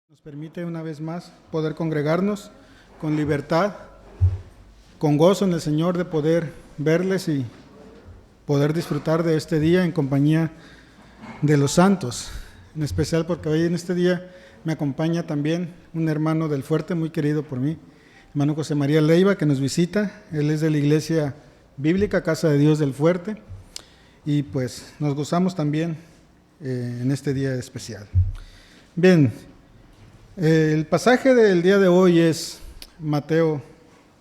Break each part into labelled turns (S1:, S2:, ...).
S1: Nos permite una vez más poder congregarnos con libertad, con gozo en el Señor de poder verles y poder disfrutar de este día en compañía de los santos. En especial porque hoy en este día me acompaña también un hermano del Fuerte muy querido por mí, hermano José María Leiva, que nos visita. Él es de la Iglesia Bíblica Casa de Dios del Fuerte y pues nos gozamos también en este día especial. Bien, el pasaje del día de hoy es Mateo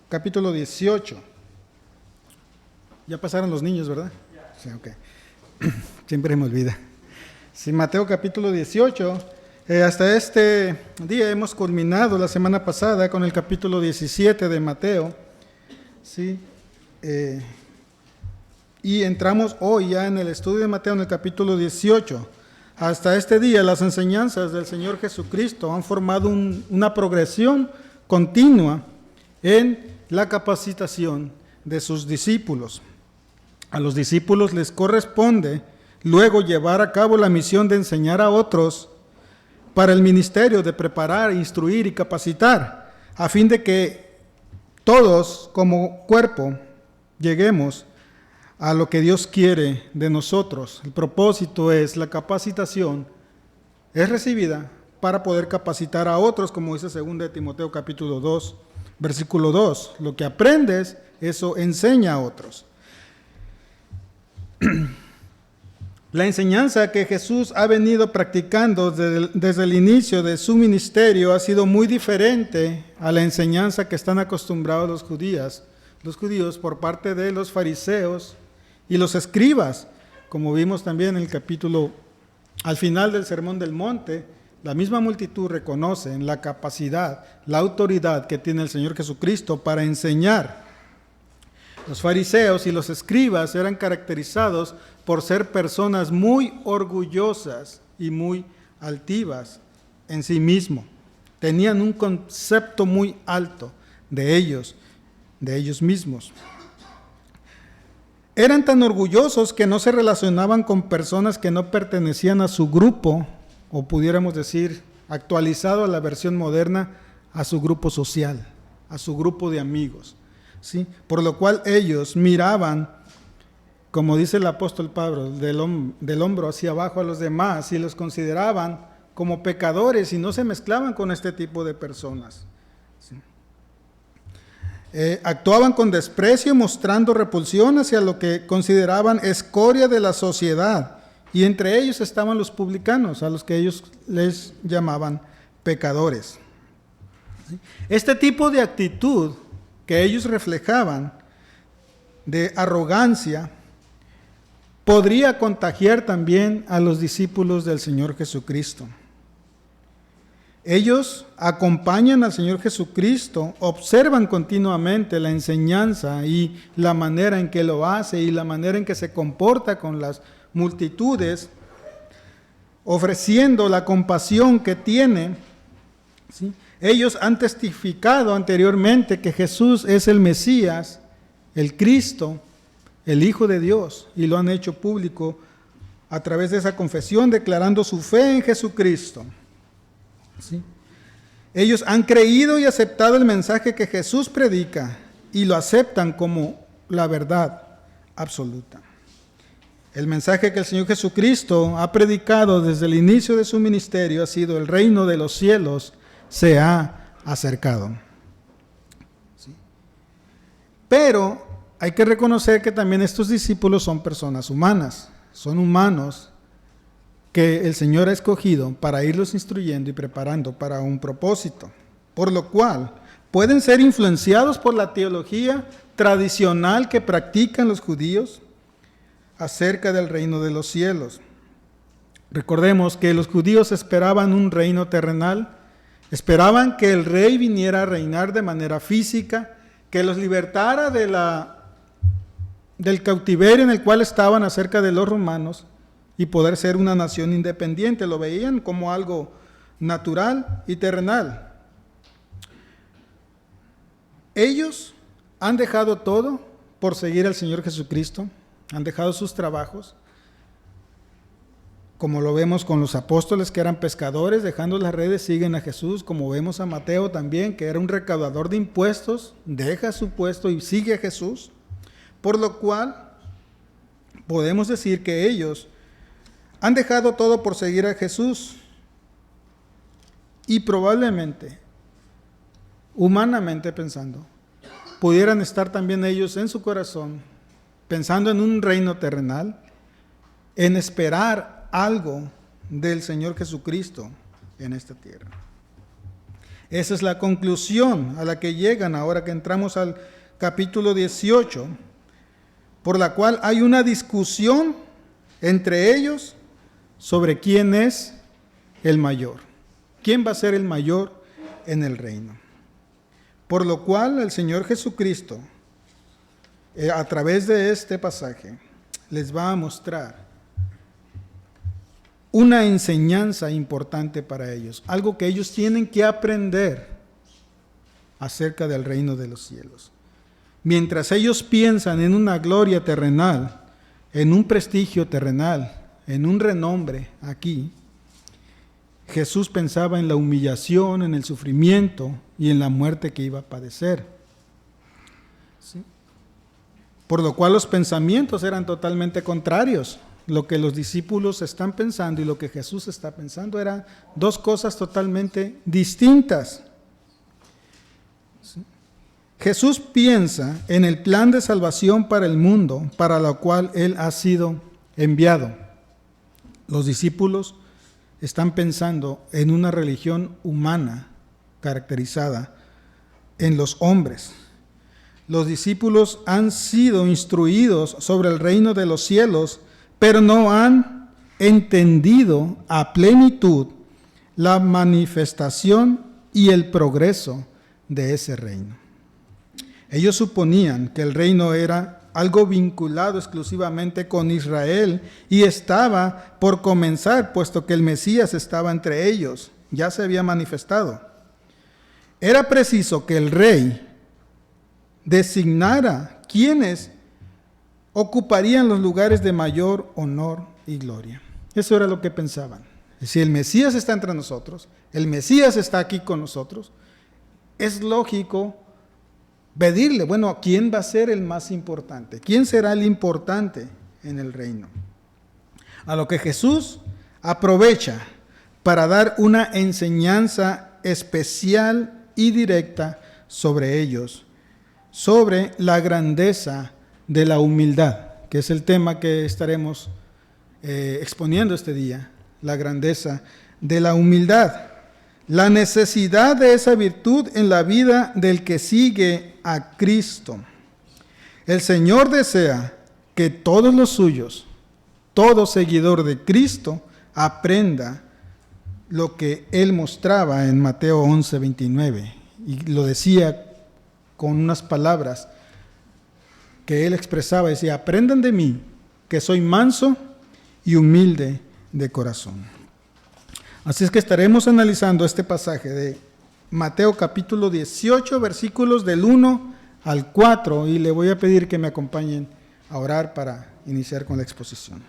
S1: capítulo 18. Ya pasaron los niños, ¿verdad? Sí, ok. Siempre me olvida. Sí, Mateo capítulo 18. Hasta este día hemos culminado la semana pasada con el capítulo 17 de Mateo. Sí. Y entramos hoy ya en el estudio de Mateo en el capítulo 18. Hasta este día las enseñanzas del Señor Jesucristo han formado una progresión continua en la capacitación de sus discípulos. A los discípulos les corresponde luego llevar a cabo la misión de enseñar a otros para el ministerio de preparar, instruir y capacitar, a fin de que todos como cuerpo lleguemos a lo que Dios quiere de nosotros. El propósito es la capacitación, es recibida para poder capacitar a otros, como dice 2 de Timoteo capítulo 2, versículo 2. Lo que aprendes, eso enseña a otros. La enseñanza que Jesús ha venido practicando desde el inicio de su ministerio ha sido muy diferente a la enseñanza que están acostumbrados los judíos por parte de los fariseos y los escribas, como vimos también en el capítulo, al final del Sermón del Monte. La misma multitud reconoce en la capacidad, la autoridad que tiene el Señor Jesucristo para enseñar. Los fariseos y los escribas eran caracterizados por ser personas muy orgullosas y muy altivas en sí mismos. Tenían un concepto muy alto de ellos mismos. Eran tan orgullosos que no se relacionaban con personas que no pertenecían a su grupo, o pudiéramos decir, actualizado a la versión moderna, a su grupo social, a su grupo de amigos, ¿sí? Por lo cual ellos miraban, como dice el apóstol Pablo, del hombro hacia abajo a los demás, y los consideraban como pecadores y no se mezclaban con este tipo de personas, ¿sí? Actuaban con desprecio, mostrando repulsión hacia lo que consideraban escoria de la sociedad, y entre ellos estaban los publicanos, a los que ellos les llamaban pecadores. Este tipo de actitud que ellos reflejaban, de arrogancia, podría contagiar también a los discípulos del Señor Jesucristo. Ellos acompañan al Señor Jesucristo, observan continuamente la enseñanza y la manera en que lo hace y la manera en que se comporta con las multitudes, ofreciendo la compasión que tiene, ¿sí? Ellos han testificado anteriormente que Jesús es el Mesías, el Cristo, el Hijo de Dios, y lo han hecho público a través de esa confesión, declarando su fe en Jesucristo. ¿Sí? Ellos han creído y aceptado el mensaje que Jesús predica y lo aceptan como la verdad absoluta. El mensaje que el Señor Jesucristo ha predicado desde el inicio de su ministerio ha sido: el reino de los cielos se ha acercado. ¿Sí? Pero hay que reconocer que también estos discípulos son personas humanas, son humanos que el Señor ha escogido para irlos instruyendo y preparando para un propósito, por lo cual pueden ser influenciados por la teología tradicional que practican los judíos acerca del reino de los cielos. Recordemos que los judíos esperaban un reino terrenal, esperaban que el rey viniera a reinar de manera física, que los libertara del cautiverio en el cual estaban acerca de los romanos, y poder ser una nación independiente. Lo veían como algo natural y terrenal. Ellos han dejado todo por seguir al Señor Jesucristo, han dejado sus trabajos, como lo vemos con los apóstoles que eran pescadores, dejando las redes, siguen a Jesús, como vemos a Mateo también, que era un recaudador de impuestos, deja su puesto y sigue a Jesús, por lo cual podemos decir que ellos han dejado todo por seguir a Jesús y probablemente, humanamente pensando, pudieran estar también ellos en su corazón pensando en un reino terrenal, en esperar algo del Señor Jesucristo en esta tierra. Esa es la conclusión a la que llegan ahora que entramos al capítulo 18, por la cual hay una discusión entre ellos sobre quién es el mayor, quién va a ser el mayor en el reino. Por lo cual el Señor Jesucristo, a través de este pasaje, les va a mostrar una enseñanza importante para ellos, algo que ellos tienen que aprender acerca del reino de los cielos. Mientras ellos piensan en una gloria terrenal, en un prestigio terrenal, en un renombre aquí, Jesús pensaba en la humillación, en el sufrimiento y en la muerte que iba a padecer. ¿Sí? Por lo cual los pensamientos eran totalmente contrarios. Lo que los discípulos están pensando y lo que Jesús está pensando eran dos cosas totalmente distintas. ¿Sí? Jesús piensa en el plan de salvación para el mundo, para lo cual Él ha sido enviado. Los discípulos están pensando en una religión humana caracterizada en los hombres. Los discípulos han sido instruidos sobre el reino de los cielos, pero no han entendido a plenitud la manifestación y el progreso de ese reino. Ellos suponían que el reino era algo vinculado exclusivamente con Israel y estaba por comenzar, puesto que el Mesías estaba entre ellos, ya se había manifestado. Era preciso que el rey designara quienes ocuparían los lugares de mayor honor y gloria. Eso era lo que pensaban. Si el Mesías está entre nosotros, el Mesías está aquí con nosotros, es lógico pedirle, bueno, ¿quién va a ser el más importante? ¿Quién será el importante en el reino? A lo que Jesús aprovecha para dar una enseñanza especial y directa sobre ellos, sobre la grandeza de la humildad, que es el tema que estaremos exponiendo este día, la grandeza de la humildad. La necesidad de esa virtud en la vida del que sigue a Cristo. El Señor desea que todos los suyos, todo seguidor de Cristo, aprenda lo que Él mostraba en Mateo 11:29. Y lo decía con unas palabras que Él expresaba. Decía, aprendan de mí, que soy manso y humilde de corazón. Así es que estaremos analizando este pasaje de Mateo capítulo 18, versículos del 1 al 4, y le voy a pedir que me acompañen a orar para iniciar con la exposición.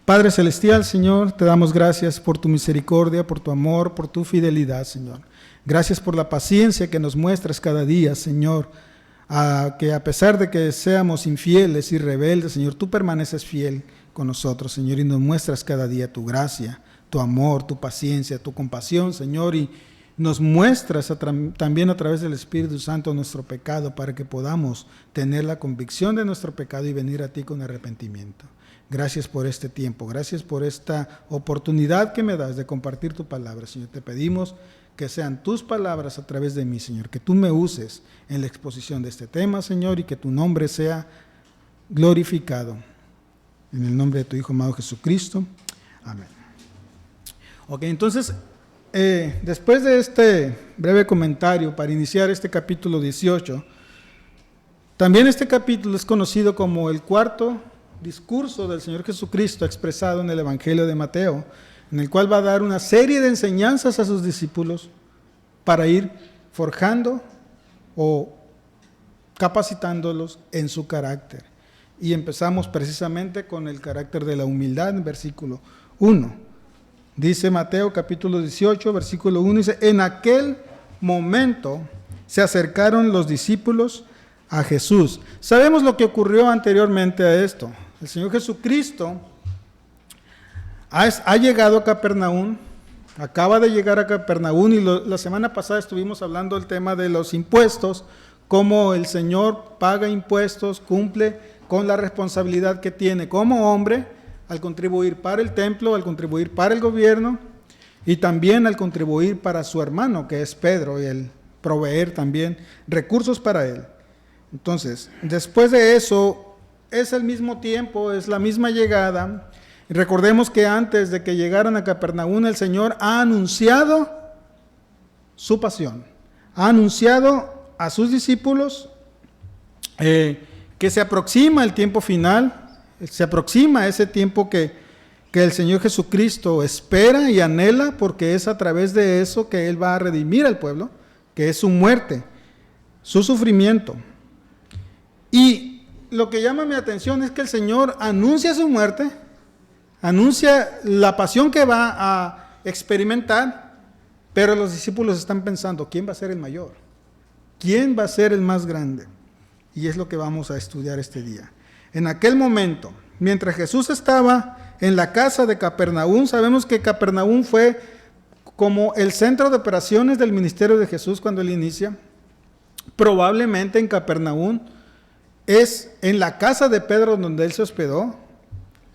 S1: Padre Celestial, Señor, te damos gracias por tu misericordia, por tu amor, por tu fidelidad, Señor. Gracias por la paciencia que nos muestras cada día, Señor, que a pesar de que seamos infieles y rebeldes, Señor, tú permaneces fiel con nosotros, Señor, y nos muestras cada día tu gracia, tu amor, tu paciencia, tu compasión, Señor, y nos muestras también a través del Espíritu Santo nuestro pecado para que podamos tener la convicción de nuestro pecado y venir a ti con arrepentimiento. Gracias por este tiempo, gracias por esta oportunidad que me das de compartir tu palabra, Señor. Te pedimos que sean tus palabras a través de mí, Señor, que tú me uses en la exposición de este tema, Señor, y que tu nombre sea glorificado. En el nombre de tu Hijo amado Jesucristo. Amén. Ok, entonces, después de este breve comentario para iniciar este capítulo 18, también este capítulo es conocido como el cuarto discurso del Señor Jesucristo expresado en el Evangelio de Mateo, en el cual va a dar una serie de enseñanzas a sus discípulos para ir forjando o capacitándolos en su carácter. Y empezamos precisamente con el carácter de la humildad en versículo 1. Dice Mateo capítulo 18, versículo 1, dice, en aquel momento se acercaron los discípulos a Jesús. Sabemos lo que ocurrió anteriormente a esto. El Señor Jesucristo ha llegado a Capernaum, acaba de llegar a Capernaum, y la semana pasada estuvimos hablando del tema de los impuestos, cómo el Señor paga impuestos, cumple con la responsabilidad que tiene como hombre al contribuir para el templo, al contribuir para el gobierno y también al contribuir para su hermano, que es Pedro, y el proveer también recursos para él. Entonces, después de eso, es el mismo tiempo, es la misma llegada. Recordemos que antes de que llegaran a Capernaum, el Señor ha anunciado su pasión, ha anunciado a sus discípulos que se aproxima el tiempo final, se aproxima ese tiempo que el Señor Jesucristo espera y anhela, porque es a través de eso que Él va a redimir al pueblo, que es su muerte, su sufrimiento. Y lo que llama mi atención es que el Señor anuncia su muerte, anuncia la pasión que va a experimentar, pero los discípulos están pensando, ¿quién va a ser el mayor? ¿Quién va a ser el más grande? Y es lo que vamos a estudiar este día. En aquel momento, mientras Jesús estaba en la casa de Capernaum, sabemos que Capernaum fue como el centro de operaciones del ministerio de Jesús cuando Él inicia. Probablemente en Capernaum es en la casa de Pedro donde Él se hospedó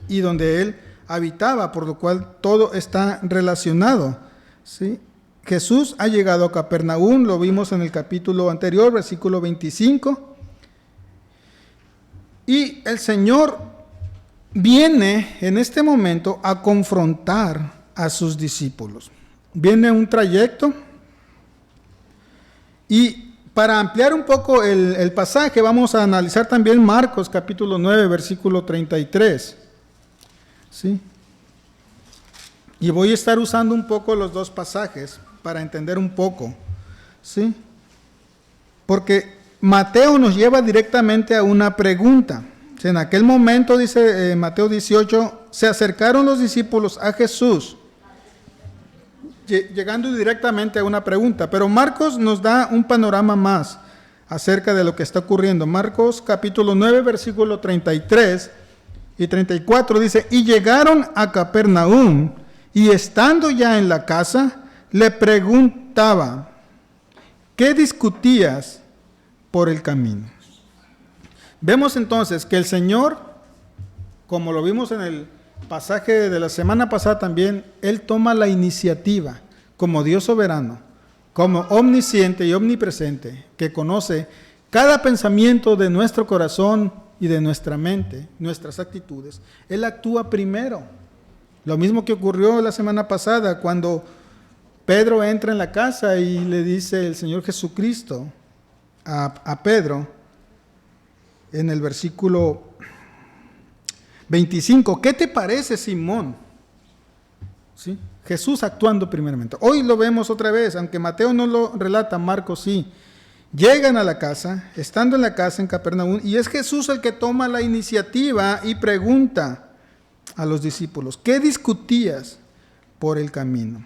S1: y donde Él habitaba, por lo cual todo está relacionado, ¿sí? Jesús ha llegado a Capernaum, lo vimos en el capítulo anterior, versículo 25. Y el Señor viene en este momento a confrontar a sus discípulos. Viene un trayecto y para ampliar un poco el pasaje vamos a analizar también Marcos capítulo 9, versículo 33. ¿Sí? Y voy a estar usando un poco los dos pasajes para entender un poco. ¿Sí? Porque Mateo nos lleva directamente a una pregunta. En aquel momento, dice Mateo 18, se acercaron los discípulos a Jesús, llegando directamente a una pregunta. Pero Marcos nos da un panorama más acerca de lo que está ocurriendo. Marcos capítulo 9, versículo 33 y 34 dice, y llegaron a Capernaum, y estando ya en la casa, le preguntaba, ¿qué discutías por el camino? Vemos entonces que el Señor, como lo vimos en el pasaje de la semana pasada también, Él toma la iniciativa como Dios soberano, como omnisciente y omnipresente, que conoce cada pensamiento de nuestro corazón y de nuestra mente, nuestras actitudes. Él actúa primero. Lo mismo que ocurrió la semana pasada cuando Pedro entra en la casa y le dice el Señor Jesucristo a Pedro, en el versículo 25, ¿qué te parece, Simón? ¿Sí? Jesús actuando primeramente. Hoy lo vemos otra vez, aunque Mateo no lo relata, Marcos sí. Llegan a la casa, estando en la casa en Capernaum, y es Jesús el que toma la iniciativa y pregunta a los discípulos, ¿qué discutías por el camino?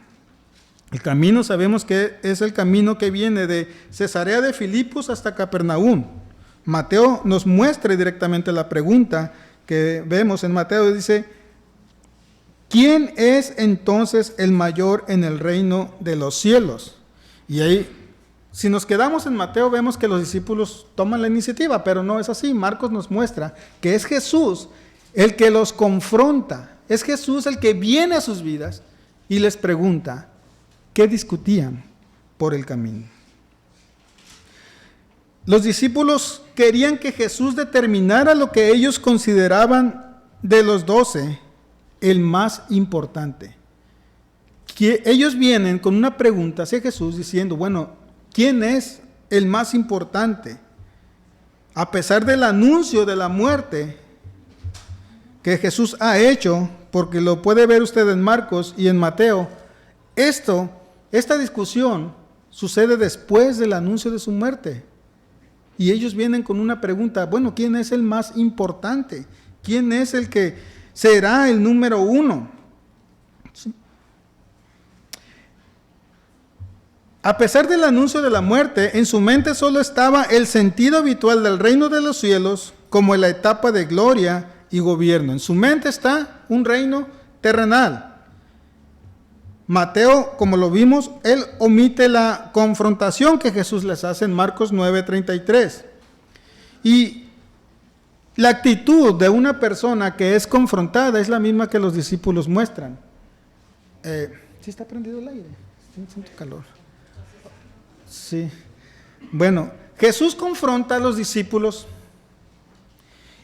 S1: El camino sabemos que es el camino que viene de Cesarea de Filipos hasta Capernaum. Mateo nos muestra directamente la pregunta que vemos en Mateo, dice, ¿quién es entonces el mayor en el reino de los cielos? Y ahí, si nos quedamos en Mateo, vemos que los discípulos toman la iniciativa, pero no es así. Marcos nos muestra que es Jesús el que los confronta, es Jesús el que viene a sus vidas y les pregunta, ¿qué discutían por el camino? Los discípulos querían que Jesús determinara lo que ellos consideraban de los 12 el más importante. Que ellos vienen con una pregunta hacia Jesús diciendo, bueno, ¿quién es el más importante? A pesar del anuncio de la muerte que Jesús ha hecho, porque lo puede ver usted en Marcos y en Mateo, esta discusión sucede después del anuncio de su muerte. Y ellos vienen con una pregunta, bueno, ¿quién es el más importante? ¿Quién es el que será el número uno? ¿Sí? A pesar del anuncio de la muerte, en su mente solo estaba el sentido habitual del reino de los cielos como en la etapa de gloria y gobierno. En su mente está un reino terrenal. Mateo, como lo vimos, él omite la confrontación que Jesús les hace en Marcos 9:33. Y la actitud de una persona que es confrontada es la misma que los discípulos muestran. ¿Sí está prendido el aire? Siento calor. Sí. Bueno, Jesús confronta a los discípulos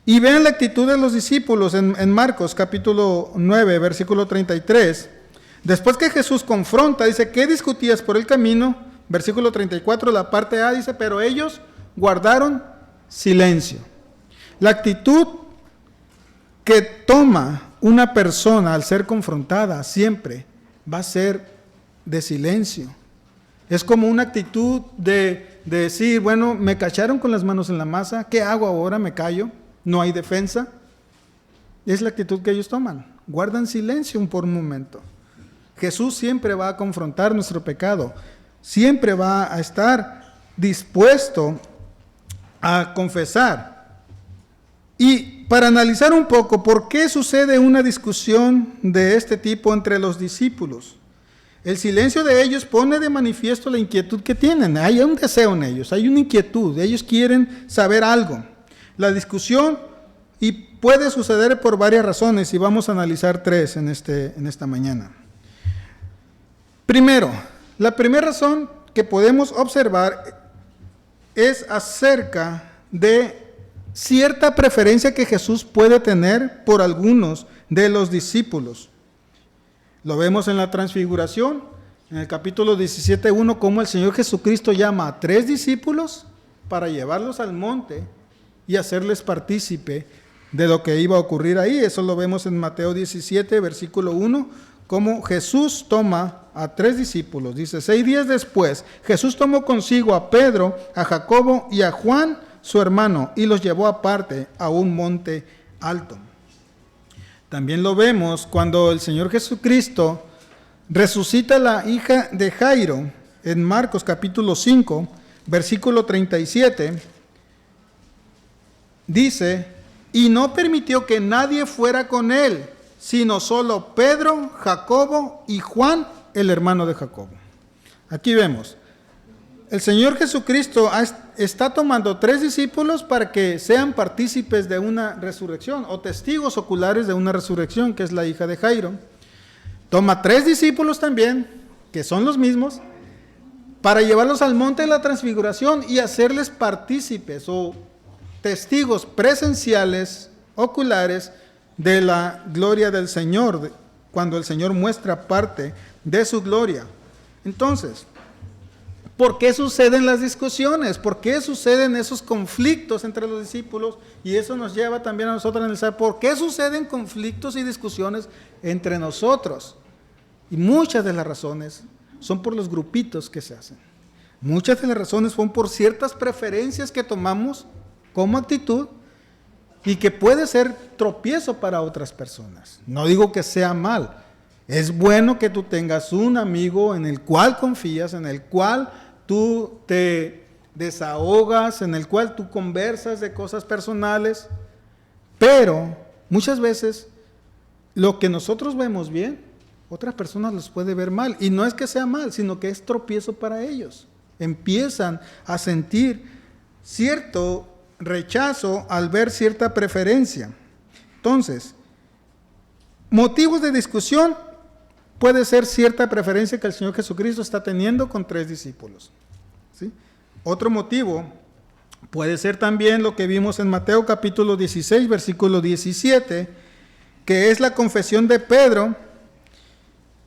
S1: y vean la actitud de los discípulos en Marcos capítulo 9, versículo 33. Después que Jesús confronta, dice, ¿qué discutías por el camino? Versículo 34, la parte A dice, pero ellos guardaron silencio. La actitud que toma una persona al ser confrontada siempre va a ser de silencio. Es como una actitud de decir, bueno, me cacharon con las manos en la masa, ¿qué hago ahora? ¿Me callo? ¿No hay defensa? Es la actitud que ellos toman. Guardan silencio por un momento. Jesús siempre va a confrontar nuestro pecado. Siempre va a estar dispuesto a confesar. Y para analizar un poco, ¿por qué sucede una discusión de este tipo entre los discípulos? El silencio de ellos pone de manifiesto la inquietud que tienen. Hay un deseo en ellos, hay una inquietud. Ellos quieren saber algo. La discusión y puede suceder por varias razones y vamos a analizar tres en esta mañana. Primero, la primera razón que podemos observar es acerca de cierta preferencia que Jesús puede tener por algunos de los discípulos. Lo vemos en la transfiguración, en el capítulo 17:1, cómo el Señor Jesucristo llama a 3 discípulos para llevarlos al monte y hacerles partícipe de lo que iba a ocurrir ahí. Eso lo vemos en Mateo 17, versículo 1, cómo Jesús toma a 3 discípulos. Dice, 6 días después, Jesús tomó consigo a Pedro, a Jacobo y a Juan, su hermano, y los llevó aparte a un monte alto. También lo vemos cuando el Señor Jesucristo resucita a la hija de Jairo, en Marcos capítulo 5, versículo 37, dice, y no permitió que nadie fuera con él, sino solo Pedro, Jacobo y Juan, el hermano de Jacobo. Aquí vemos, el Señor Jesucristo está tomando 3 discípulos para que sean partícipes de una resurrección o testigos oculares de una resurrección, que es la hija de Jairo. Toma 3 discípulos también, que son los mismos, para llevarlos al monte de la transfiguración y hacerles partícipes o testigos presenciales, oculares, de la gloria del Señor, cuando el Señor muestra parte de su gloria. Entonces, ¿por qué suceden las discusiones? ¿Por qué suceden esos conflictos entre los discípulos? Y eso nos lleva también a nosotros a analizar por qué suceden conflictos y discusiones entre nosotros. Y muchas de las razones son por los grupitos que se hacen. Muchas de las razones son por ciertas preferencias que tomamos como actitud y que puede ser tropiezo para otras personas. No digo que sea mal. Es bueno que tú tengas un amigo en el cual confías, en el cual tú te desahogas, en el cual tú conversas de cosas personales, pero muchas veces lo que nosotros vemos bien, otras personas los puede ver mal, y no es que sea mal, sino que es tropiezo para ellos. Empiezan a sentir cierto rechazo al ver cierta preferencia. Entonces, motivos de discusión puede ser cierta preferencia que el Señor Jesucristo está teniendo con 3 discípulos. ¿Sí? Otro motivo puede ser también lo que vimos en Mateo capítulo 16, versículo 17, que es la confesión de Pedro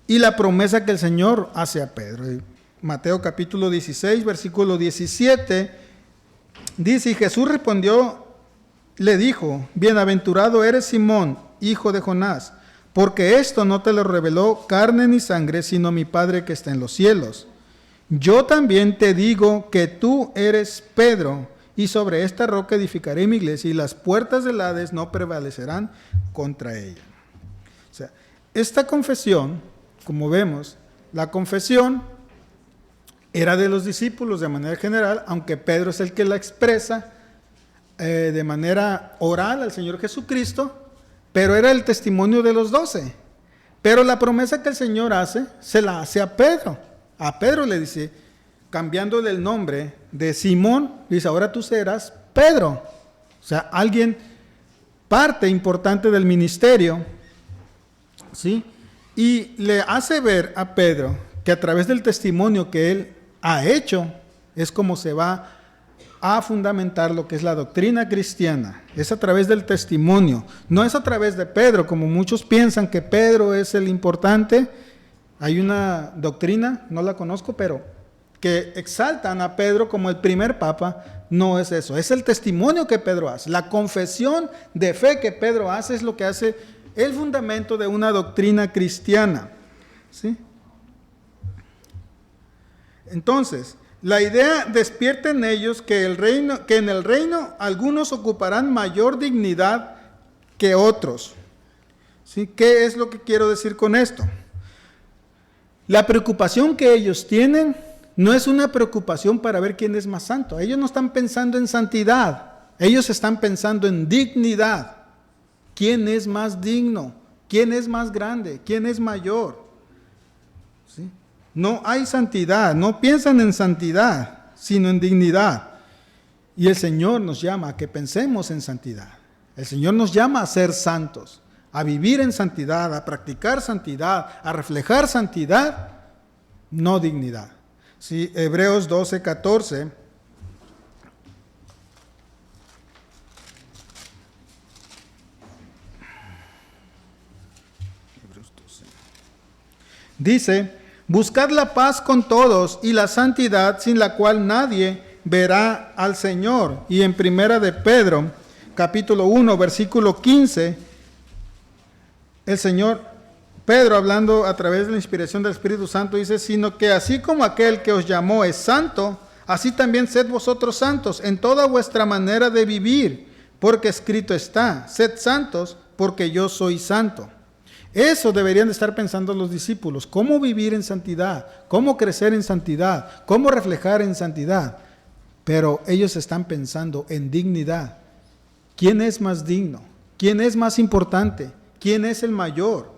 S1: y la promesa que el Señor hace a Pedro. Mateo capítulo 16, versículo 17, dice, y Jesús respondió, le dijo, bienaventurado eres Simón, hijo de Jonás, porque esto no te lo reveló carne ni sangre, sino mi Padre que está en los cielos. Yo también te digo que tú eres Pedro, y sobre esta roca edificaré mi iglesia, y las puertas del Hades no prevalecerán contra ella. O sea, esta confesión, como vemos, la confesión era de los discípulos de manera general, aunque Pedro es el que la expresa de manera oral al Señor Jesucristo, pero era el testimonio de los 12. Pero la promesa que el Señor hace, se la hace a Pedro. A Pedro le dice, cambiándole el nombre de Simón, dice, ahora tú serás Pedro. O sea, alguien, parte importante del ministerio, ¿sí? Y le hace ver a Pedro que a través del testimonio que él ha hecho, es como se va a fundamentar lo que es la doctrina cristiana. Es a través del testimonio, no es a través de Pedro, como muchos piensan que Pedro es el importante. Hay una doctrina, no la conozco, pero que exaltan a Pedro como el primer papa. No es eso, es el testimonio que Pedro hace. La confesión de fe que Pedro hace es lo que hace el fundamento de una doctrina cristiana, ¿sí? Entonces, la idea despierta en ellos que en el reino algunos ocuparán mayor dignidad que otros. ¿Sí? ¿Qué es lo que quiero decir con esto? La preocupación que ellos tienen no es una preocupación para ver quién es más santo. Ellos no están pensando en santidad, ellos están pensando en dignidad. ¿Quién es más digno? ¿Quién es más grande? ¿Quién es mayor? ¿Sí? No hay santidad, no piensan en santidad, sino en dignidad. Y el Señor nos llama a que pensemos en santidad. El Señor nos llama a ser santos, a vivir en santidad, a practicar santidad, a reflejar santidad, no dignidad. Sí, Hebreos 12:14. Dice, buscad la paz con todos y la santidad sin la cual nadie verá al Señor. Y en primera de Pedro, capítulo 1, versículo 15, el Señor, Pedro hablando a través de la inspiración del Espíritu Santo, dice, sino que así como aquel que os llamó es santo, así también sed vosotros santos en toda vuestra manera de vivir, porque escrito está, sed santos porque yo soy santo. Eso deberían de estar pensando los discípulos, cómo vivir en santidad, cómo crecer en santidad, cómo reflejar en santidad. Pero ellos están pensando en dignidad. ¿Quién es más digno? ¿Quién es más importante? ¿Quién es el mayor?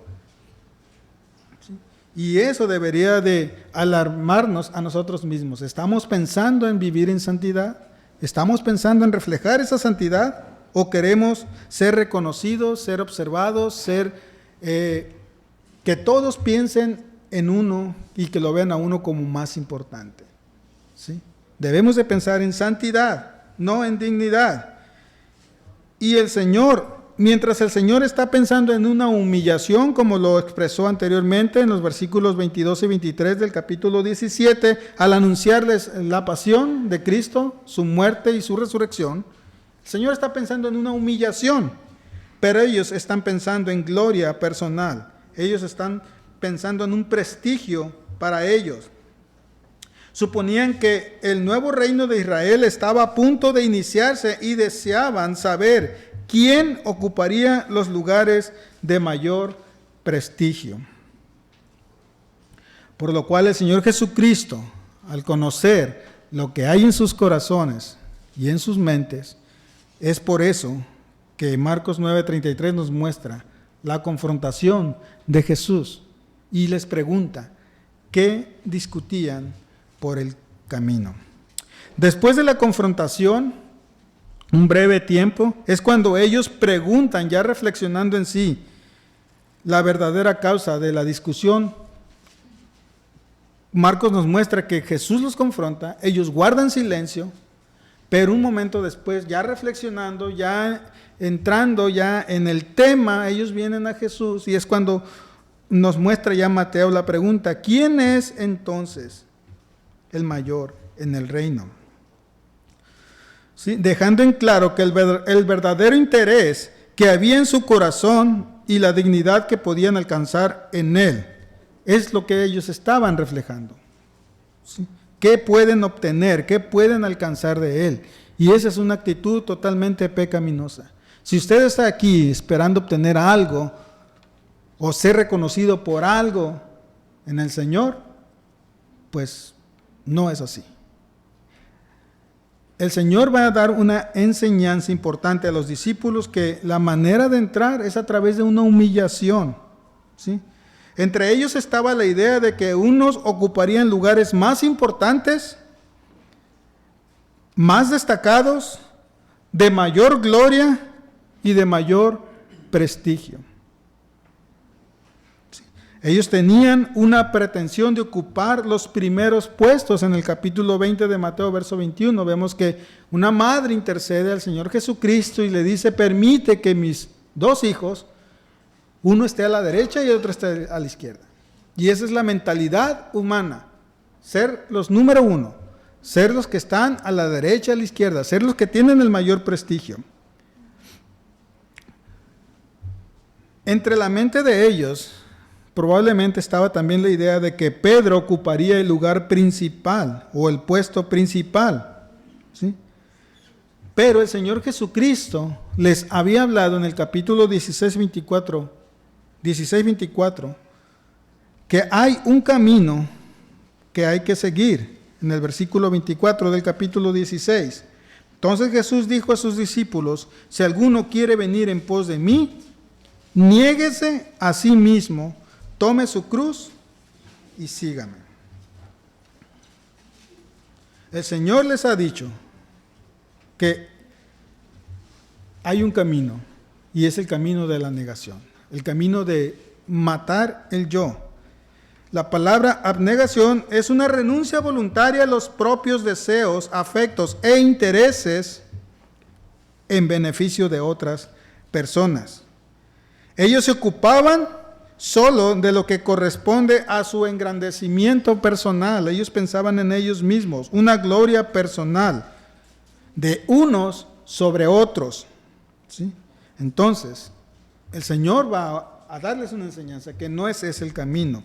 S1: Y eso debería de alarmarnos a nosotros mismos. ¿Estamos pensando en vivir en santidad? ¿Estamos pensando en reflejar esa santidad? ¿O queremos ser reconocidos, ser observados, que todos piensen en uno y que lo vean a uno como más importante? ¿Sí? Debemos de pensar en santidad, no en dignidad. Y el Señor, mientras el Señor está pensando en una humillación, como lo expresó anteriormente en los versículos 22 y 23 del capítulo 17, al anunciarles la pasión de Cristo, su muerte y su resurrección, el Señor está pensando en una humillación. Pero ellos están pensando en gloria personal. Ellos están pensando en un prestigio para ellos. Suponían que el nuevo reino de Israel estaba a punto de iniciarse y deseaban saber quién ocuparía los lugares de mayor prestigio. Por lo cual el Señor Jesucristo, al conocer lo que hay en sus corazones y en sus mentes, es por eso que Marcos 9:33 nos muestra la confrontación de Jesús y les pregunta qué discutían por el camino. Después de la confrontación, un breve tiempo, es cuando ellos preguntan, ya reflexionando en sí, la verdadera causa de la discusión. Marcos nos muestra que Jesús los confronta, ellos guardan silencio, pero un momento después, ya reflexionando, ya entrando ya en el tema, ellos vienen a Jesús y es cuando nos muestra ya Mateo la pregunta, ¿quién es entonces el mayor en el reino? ¿Sí? Dejando en claro que el verdadero interés que había en su corazón y la dignidad que podían alcanzar en él, es lo que ellos estaban reflejando. ¿Sí? ¿Qué pueden obtener? ¿Qué pueden alcanzar de él? Y esa es una actitud totalmente pecaminosa. Si usted está aquí esperando obtener algo o ser reconocido por algo en el Señor, pues No es así. El Señor va a dar una enseñanza importante a los discípulos, que la manera de entrar es a través de una humillación, ¿sí? Entre ellos estaba la idea de que unos ocuparían lugares más importantes, más destacados, de mayor gloria y de mayor prestigio. Ellos tenían una pretensión de ocupar los primeros puestos. En el capítulo 20 de Mateo, verso 21, vemos que una madre intercede al Señor Jesucristo y le dice: permite que mis 2 hijos, uno esté a la derecha y el otro esté a la izquierda. Y esa es la mentalidad humana, ser los número 1, ser los que están a la derecha y a la izquierda, ser los que tienen el mayor prestigio. Entre la mente de ellos probablemente estaba también la idea de que Pedro ocuparía el lugar principal o el puesto principal, ¿sí? Pero el Señor Jesucristo les había hablado en el capítulo 16:24, que hay un camino que hay que seguir, en el versículo 24 del capítulo 16. Entonces Jesús dijo a sus discípulos: si alguno quiere venir en pos de mí, niéguese a sí mismo, tome su cruz y sígame. El Señor les ha dicho que hay un camino, y es el camino de la negación, el camino de matar el yo. La palabra abnegación es una renuncia voluntaria a los propios deseos, afectos e intereses en beneficio de otras personas. Ellos se ocupaban solo de lo que corresponde a su engrandecimiento personal. Ellos pensaban en ellos mismos, una gloria personal de unos sobre otros, ¿sí? Entonces, el Señor va a darles una enseñanza que no es ese el camino.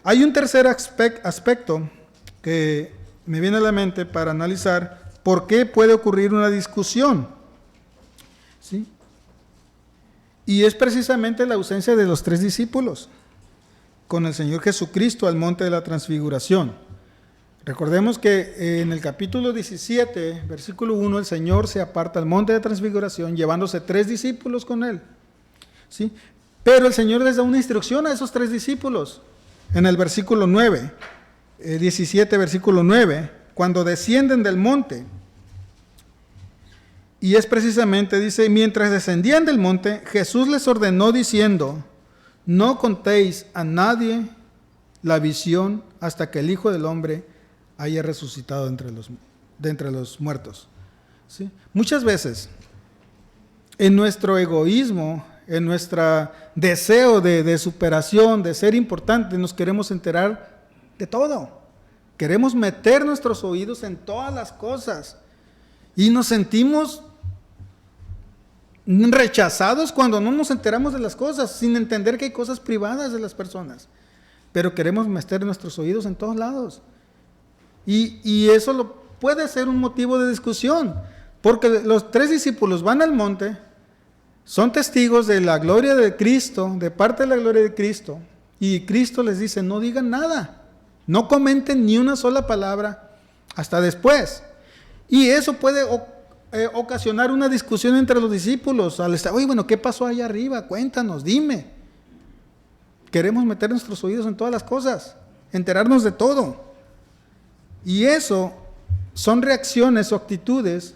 S1: Hay un tercer aspecto que me viene a la mente para analizar por qué puede ocurrir una discusión, ¿sí? Y es precisamente la ausencia de los 3 discípulos con el Señor Jesucristo al monte de la transfiguración. Recordemos que en el capítulo 17, versículo 1, el Señor se aparta al monte de transfiguración llevándose 3 discípulos con él, ¿sí? Pero el Señor les da una instrucción a esos 3 discípulos en el versículo 9, 17, versículo 9, cuando descienden del monte. Y es precisamente, dice: mientras descendían del monte, Jesús les ordenó diciendo: no contéis a nadie la visión hasta que el Hijo del Hombre haya resucitado de entre los muertos, ¿sí? Muchas veces, en nuestro egoísmo, en nuestro deseo de superación, de ser importante, nos queremos enterar de todo. Queremos meter nuestros oídos en todas las cosas y nos sentimos rechazados cuando no nos enteramos de las cosas, sin entender que hay cosas privadas de las personas, pero queremos meter nuestros oídos en todos lados, y eso puede ser un motivo de discusión, porque los 3 discípulos van al monte, son testigos de la gloria de Cristo, de parte de la gloria de Cristo, y Cristo les dice: no digan nada, no comenten ni una sola palabra hasta después. Y eso puede ocasionar una discusión entre los discípulos. Oye, bueno, ¿qué pasó allá arriba? Cuéntanos, dime. Queremos meter nuestros oídos en todas las cosas, enterarnos de todo. Y eso son reacciones o actitudes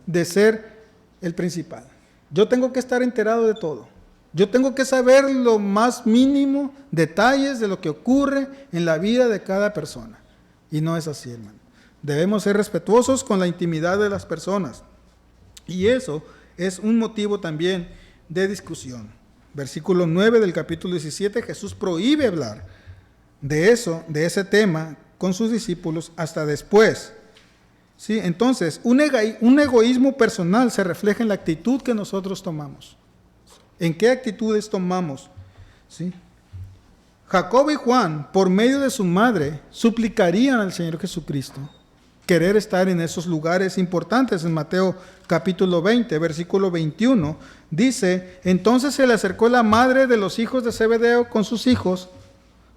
S1: de ser el principal. Yo tengo que estar enterado de todo. Yo tengo que saber lo más mínimo detalles de lo que ocurre en la vida de cada persona. Y no es así, hermano. Debemos ser respetuosos con la intimidad de las personas. Y eso es un motivo también de discusión. Versículo 9 del capítulo 17, Jesús prohíbe hablar de eso, de ese tema, con sus discípulos hasta después. ¿Sí? Entonces, un egoísmo personal se refleja en la actitud que nosotros tomamos. ¿En qué actitudes tomamos? ¿Sí? Jacobo y Juan, por medio de su madre, suplicarían al Señor Jesucristo querer estar en esos lugares importantes. En Mateo capítulo 20, versículo 21, dice: entonces se le acercó la madre de los hijos de Zebedeo con sus hijos,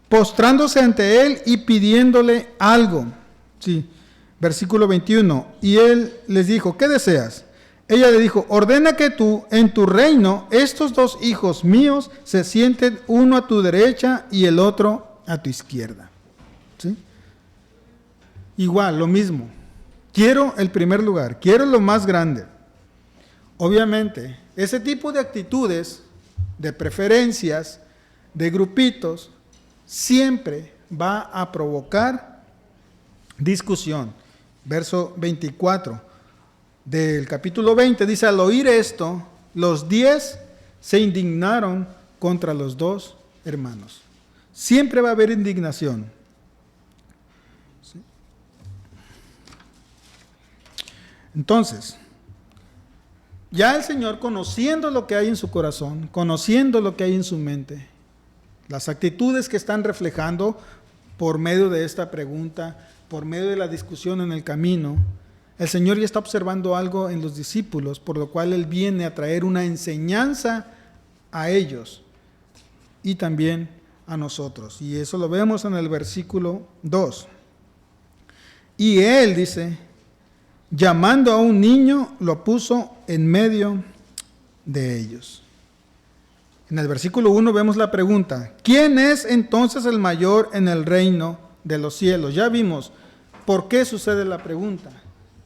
S1: postrándose ante él y pidiéndole algo. Sí, versículo 21. Y él les dijo, ¿qué deseas? Ella le dijo, ordena que tú, en tu reino, estos dos hijos míos se sienten uno a tu derecha y el otro a tu izquierda. ¿Sí? Igual, lo mismo. Quiero el primer lugar, quiero lo más grande. Obviamente, ese tipo de actitudes, de preferencias, de grupitos, siempre va a provocar discusión. Verso 24 del capítulo 20 dice, al oír esto, los 10 se indignaron contra los dos hermanos. Siempre va a haber indignación. ¿Sí? Entonces, ya el Señor, conociendo lo que hay en su corazón, conociendo lo que hay en su mente, las actitudes que están reflejando por medio de esta pregunta, por medio de la discusión en el camino, el Señor ya está observando algo en los discípulos, por lo cual Él viene a traer una enseñanza a ellos y también a nosotros. Y eso lo vemos en el versículo 2. Y Él dice, llamando a un niño, lo puso en medio de ellos. En el versículo 1 vemos la pregunta, ¿quién es entonces el mayor en el reino de los cielos? Ya vimos por qué sucede la pregunta,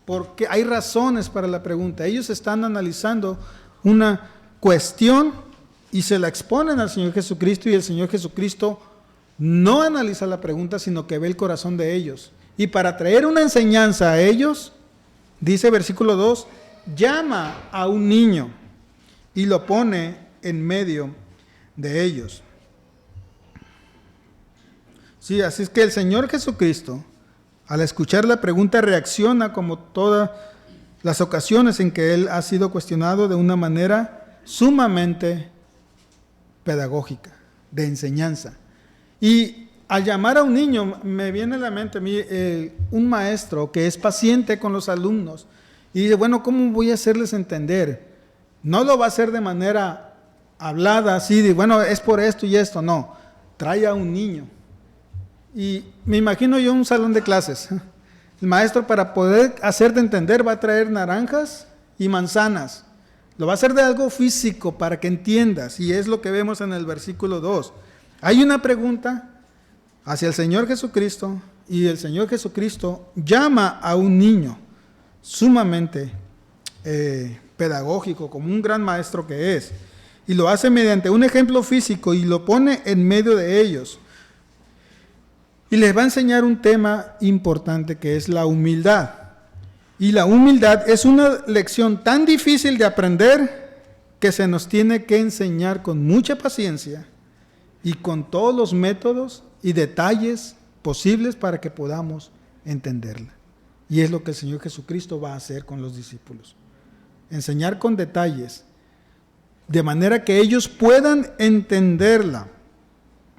S1: porque hay razones para la pregunta. Ellos están analizando una cuestión y se la exponen al Señor Jesucristo, y el Señor Jesucristo no analiza la pregunta, sino que ve el corazón de ellos. Y para traer una enseñanza a ellos, dice versículo 2, llama a un niño y lo pone en medio de ellos. Sí, así es que el Señor Jesucristo, al escuchar la pregunta, reacciona como todas las ocasiones en que Él ha sido cuestionado, de una manera sumamente pedagógica, de enseñanza. Y al llamar a un niño, me viene a la mente a mí un maestro que es paciente con los alumnos y dice, bueno, ¿cómo voy a hacerles entender? No lo va a hacer de manera hablada, así de, bueno, es por esto y esto, no. Trae a un niño. Y me imagino yo un salón de clases. El maestro, para poder hacerte entender, va a traer naranjas y manzanas. Lo va a hacer de algo físico para que entiendas, y es lo que vemos en el versículo 2. Hay una pregunta hacia el Señor Jesucristo, y el Señor Jesucristo llama a un niño sumamente pedagógico, como un gran maestro que es, y lo hace mediante un ejemplo físico y lo pone en medio de ellos. Y les va a enseñar un tema importante, que es la humildad. Y la humildad es una lección tan difícil de aprender que se nos tiene que enseñar con mucha paciencia y con todos los métodos y detalles posibles para que podamos entenderla. Y es lo que el Señor Jesucristo va a hacer con los discípulos. Enseñar con detalles, de manera que ellos puedan entenderla.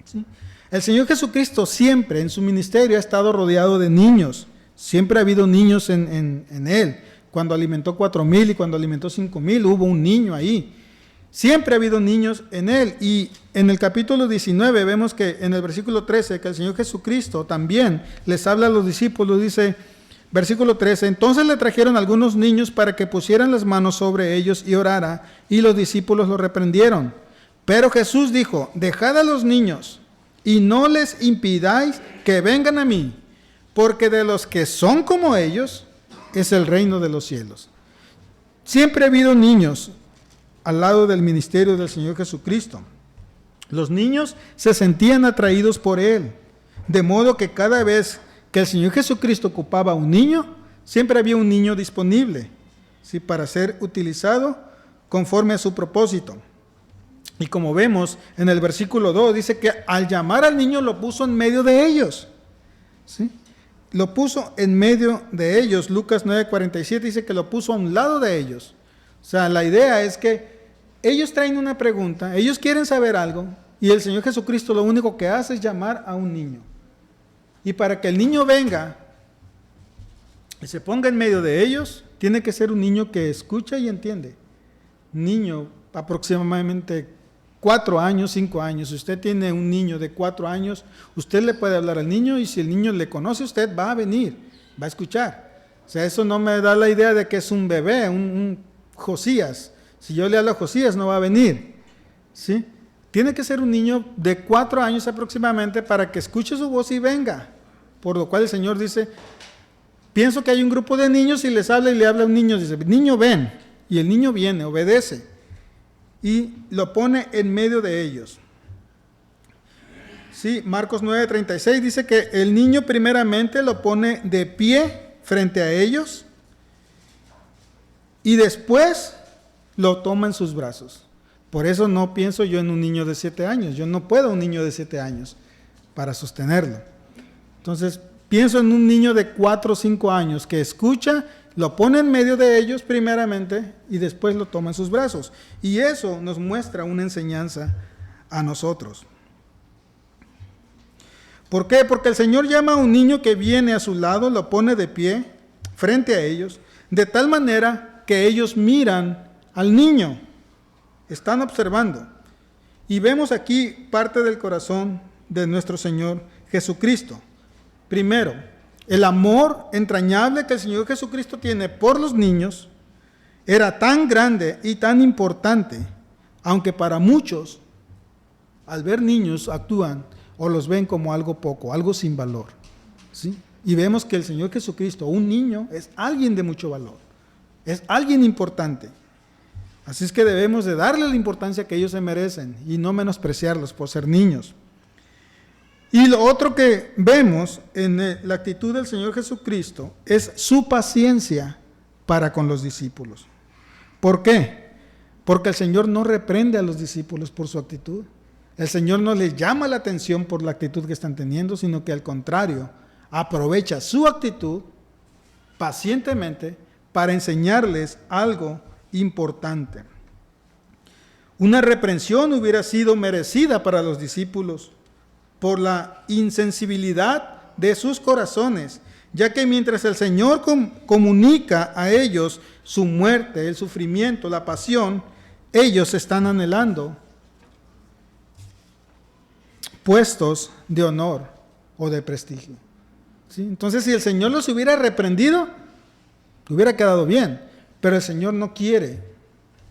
S1: ¿Sí? El Señor Jesucristo siempre en su ministerio ha estado rodeado de niños. Siempre ha habido niños en Él. Cuando alimentó 4,000 y cuando alimentó 5,000, hubo un niño ahí. Siempre ha habido niños en Él. Y en el capítulo 19 vemos que en el versículo 13, que el Señor Jesucristo también les habla a los discípulos, dice, versículo 13, entonces le trajeron algunos niños para que pusieran las manos sobre ellos y orara, y los discípulos lo reprendieron. Pero Jesús dijo, dejad a los niños y no les impidáis que vengan a mí, porque de los que son como ellos es el reino de los cielos. Siempre ha habido niños al lado del ministerio del Señor Jesucristo. Los niños se sentían atraídos por Él, de modo que cada vez que el Señor Jesucristo ocupaba un niño, siempre había un niño disponible, ¿sí?, para ser utilizado conforme a su propósito. Y como vemos en el versículo 2, dice que al llamar al niño lo puso en medio de ellos. ¿Sí? Lo puso en medio de ellos. Lucas 9:47 dice que lo puso a un lado de ellos. O sea, la idea es que ellos traen una pregunta, ellos quieren saber algo, y el Señor Jesucristo lo único que hace es llamar a un niño. Y para que el niño venga y se ponga en medio de ellos, tiene que ser un niño que escucha y entiende. Un niño aproximadamente 4 años, 5 años. Si usted tiene un niño de 4 años, usted le puede hablar al niño, y si el niño le conoce a usted, va a venir va a escuchar. O sea, eso no me da la idea de que es un bebé, un Josías. Si yo le hablo a Josías, no va a venir, ¿sí? Tiene que ser un niño de 4 años aproximadamente para que escuche su voz y venga. Por lo cual el Señor dice, pienso que hay un grupo de niños y les habla y le habla a un niño, dice, niño ven, y el niño viene, obedece, y lo pone en medio de ellos. Sí, Marcos 9:36 dice que el niño primeramente lo pone de pie frente a ellos y después lo toma en sus brazos. Por eso no pienso yo en un niño de 7 años. Yo no puedo un niño de 7 años para sostenerlo. Entonces, pienso en un niño de 4 o 5 años que escucha, lo pone en medio de ellos primeramente y después lo toma en sus brazos. Y eso nos muestra una enseñanza a nosotros. ¿Por qué? Porque el Señor llama a un niño que viene a su lado, lo pone de pie frente a ellos, de tal manera que ellos miran al niño, están observando. Y vemos aquí parte del corazón de nuestro Señor Jesucristo. Primero, el amor entrañable que el Señor Jesucristo tiene por los niños era tan grande y tan importante, aunque para muchos, al ver niños, actúan o los ven como algo poco, algo sin valor, ¿sí? Y vemos que el Señor Jesucristo, un niño, es alguien de mucho valor, es alguien importante. Así es que debemos de darle la importancia que ellos se merecen y no menospreciarlos por ser niños. Y lo otro que vemos en la actitud del Señor Jesucristo es su paciencia para con los discípulos. ¿Por qué? Porque el Señor no reprende a los discípulos por su actitud. El Señor no les llama la atención por la actitud que están teniendo, sino que al contrario, aprovecha su actitud pacientemente para enseñarles algo importante. Una reprensión hubiera sido merecida para los discípulos por la insensibilidad de sus corazones, ya que mientras el Señor comunica a ellos su muerte, el sufrimiento, la pasión, ellos están anhelando puestos de honor o de prestigio, ¿sí? Entonces, si el Señor los hubiera reprendido, hubiera quedado bien, pero el Señor no quiere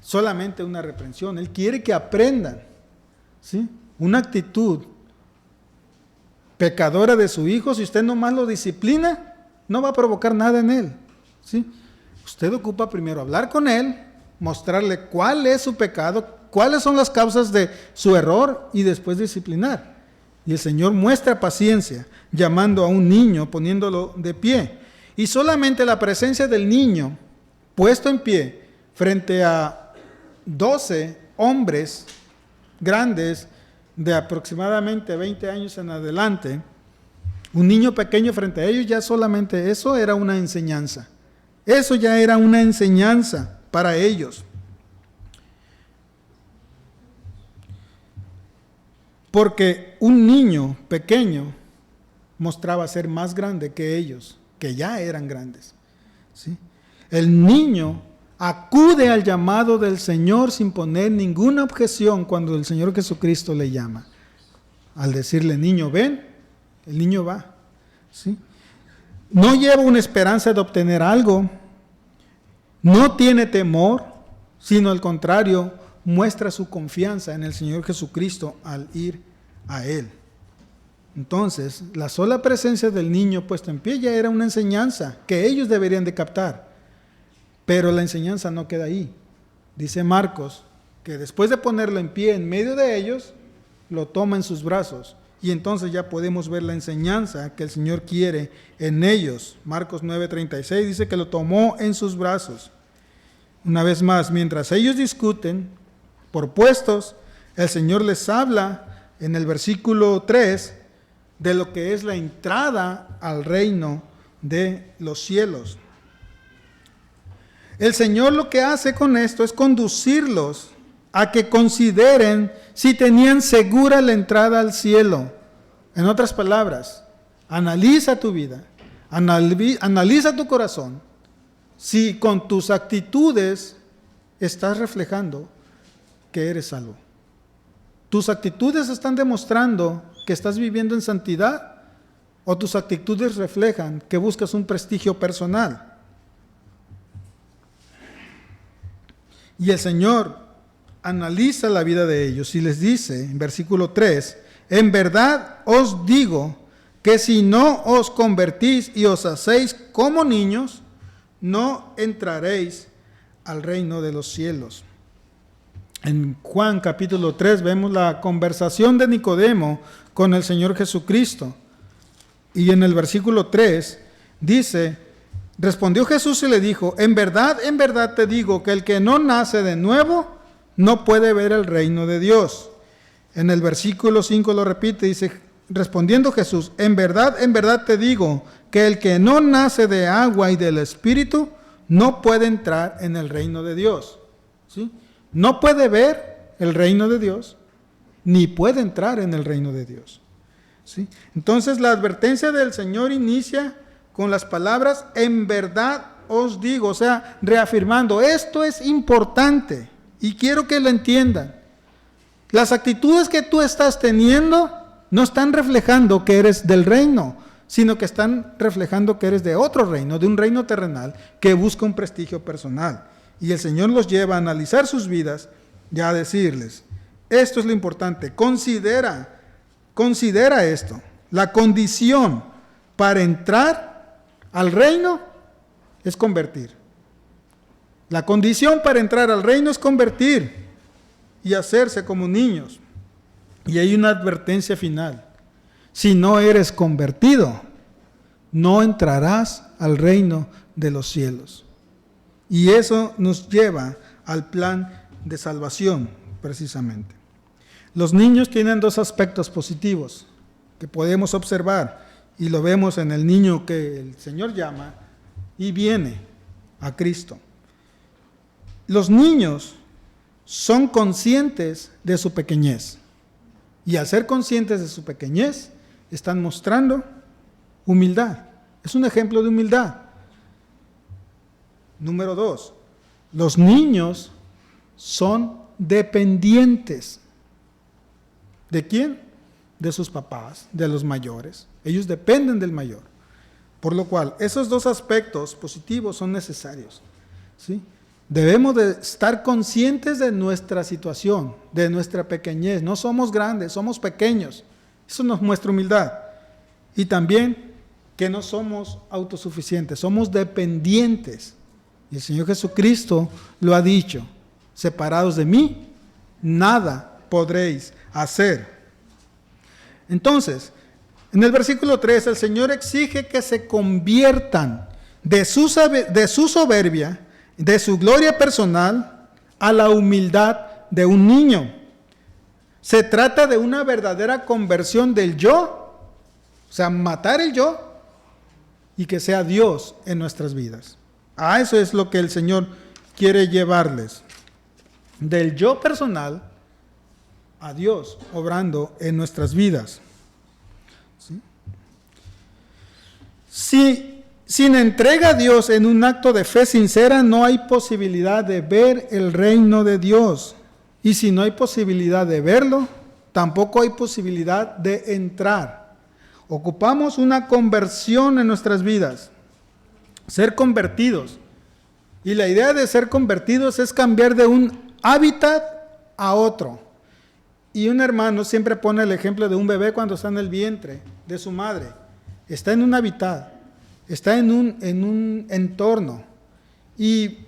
S1: solamente una reprensión, Él quiere que aprendan, ¿sí? Una actitud pecadora de su hijo. Si usted nomás lo disciplina, no va a provocar nada en él, ¿sí? Usted ocupa primero hablar con él, mostrarle cuál es su pecado, cuáles son las causas de su error y después disciplinar. Y el Señor muestra paciencia, llamando a un niño, poniéndolo de pie. Y solamente la presencia del niño puesto en pie frente a 12 hombres grandes de aproximadamente 20 años en adelante, un niño pequeño frente a ellos, ya solamente eso era una enseñanza. Eso ya era una enseñanza para ellos. Porque un niño pequeño mostraba ser más grande que ellos, que ya eran grandes, ¿sí? El niño acude al llamado del Señor sin poner ninguna objeción cuando el Señor Jesucristo le llama. Al decirle, niño, ven, el niño va, ¿sí? No lleva una esperanza de obtener algo, no tiene temor, sino al contrario, muestra su confianza en el Señor Jesucristo al ir a Él. Entonces, la sola presencia del niño puesto en pie ya era una enseñanza que ellos deberían de captar. Pero la enseñanza no queda ahí. Dice Marcos que después de ponerlo en pie en medio de ellos, lo toma en sus brazos. Y entonces ya podemos ver la enseñanza que el Señor quiere en ellos. Marcos 9:36 dice que lo tomó en sus brazos. Una vez más, mientras ellos discuten por puestos, el Señor les habla en el versículo 3 de lo que es la entrada al reino de los cielos. El Señor lo que hace con esto es conducirlos a que consideren si tenían segura la entrada al cielo. En otras palabras, analiza tu vida, analiza tu corazón, si con tus actitudes estás reflejando que eres salvo. Tus actitudes están demostrando que estás viviendo en santidad o tus actitudes reflejan que buscas un prestigio personal. Y el Señor analiza la vida de ellos y les dice en versículo 3, en verdad os digo que si no os convertís y os hacéis como niños, no entraréis al reino de los cielos. En Juan capítulo 3 vemos la conversación de Nicodemo con el Señor Jesucristo. Y en el versículo 3 dice, respondió Jesús y le dijo, en verdad te digo que el que no nace de nuevo no puede ver el reino de Dios. En el versículo 5 lo repite, dice, respondiendo Jesús, en verdad te digo que el que no nace de agua y del Espíritu no puede entrar en el reino de Dios. ¿Sí? No puede ver el reino de Dios, ni puede entrar en el reino de Dios. ¿Sí? Entonces la advertencia del Señor inicia con las palabras, en verdad os digo, o sea, reafirmando, esto es importante y quiero que lo entiendan. Las actitudes que tú estás teniendo no están reflejando que eres del reino, sino que están reflejando que eres de otro reino, de un reino terrenal que busca un prestigio personal. Y el Señor los lleva a analizar sus vidas y a decirles, esto es lo importante, considera esto, la condición para entrar al reino es convertir. La condición para entrar al reino es convertir y hacerse como niños. Y hay una advertencia final. Si no eres convertido, no entrarás al reino de los cielos. Y eso nos lleva al plan de salvación, precisamente. Los niños tienen dos aspectos positivos que podemos observar y lo vemos en el niño que el Señor llama y viene a Cristo. Los niños son conscientes de su pequeñez y al ser conscientes de su pequeñez están mostrando humildad. Es un ejemplo de humildad. Número 2, los niños son dependientes. ¿De quién? De sus papás, de los mayores. Ellos dependen del mayor. Por lo cual, esos dos aspectos positivos son necesarios. ¿Sí? Debemos de estar conscientes de nuestra situación, de nuestra pequeñez. No somos grandes, somos pequeños. Eso nos muestra humildad. Y también que no somos autosuficientes, somos dependientes. Y el Señor Jesucristo lo ha dicho, separados de mí, nada podréis hacer. Entonces, en el versículo 3, el Señor exige que se conviertan de su soberbia, de su gloria personal, a la humildad de un niño. Se trata de una verdadera conversión del yo, o sea, matar el yo y que sea Dios en nuestras vidas. A eso es lo que el Señor quiere llevarles. Del yo personal a Dios obrando en nuestras vidas. ¿Sí? Sin entrega a Dios en un acto de fe sincera, no hay posibilidad de ver el reino de Dios. Y si no hay posibilidad de verlo, tampoco hay posibilidad de entrar. Ocupamos una conversión en nuestras vidas. Ser convertidos. Y la idea de ser convertidos es cambiar de un hábitat a otro. Y un hermano siempre pone el ejemplo de un bebé cuando está en el vientre de su madre. Está en un hábitat, está en un entorno. Y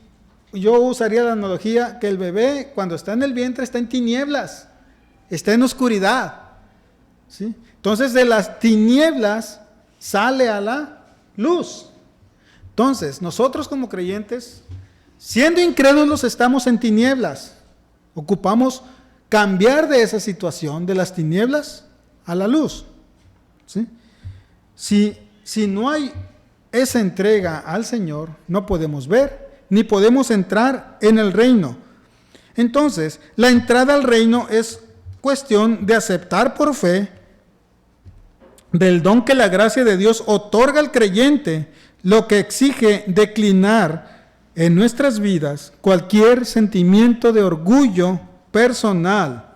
S1: yo usaría la analogía que el bebé cuando está en el vientre está en tinieblas, está en oscuridad. ¿Sí? Entonces de las tinieblas sale a la luz. Entonces, nosotros como creyentes, siendo incrédulos, estamos en tinieblas. Ocupamos cambiar de esa situación, de las tinieblas a la luz. ¿Sí? Si no hay esa entrega al Señor, no podemos ver, ni podemos entrar en el reino. Entonces, la entrada al reino es cuestión de aceptar por fe del don que la gracia de Dios otorga al creyente, lo que exige declinar en nuestras vidas cualquier sentimiento de orgullo personal,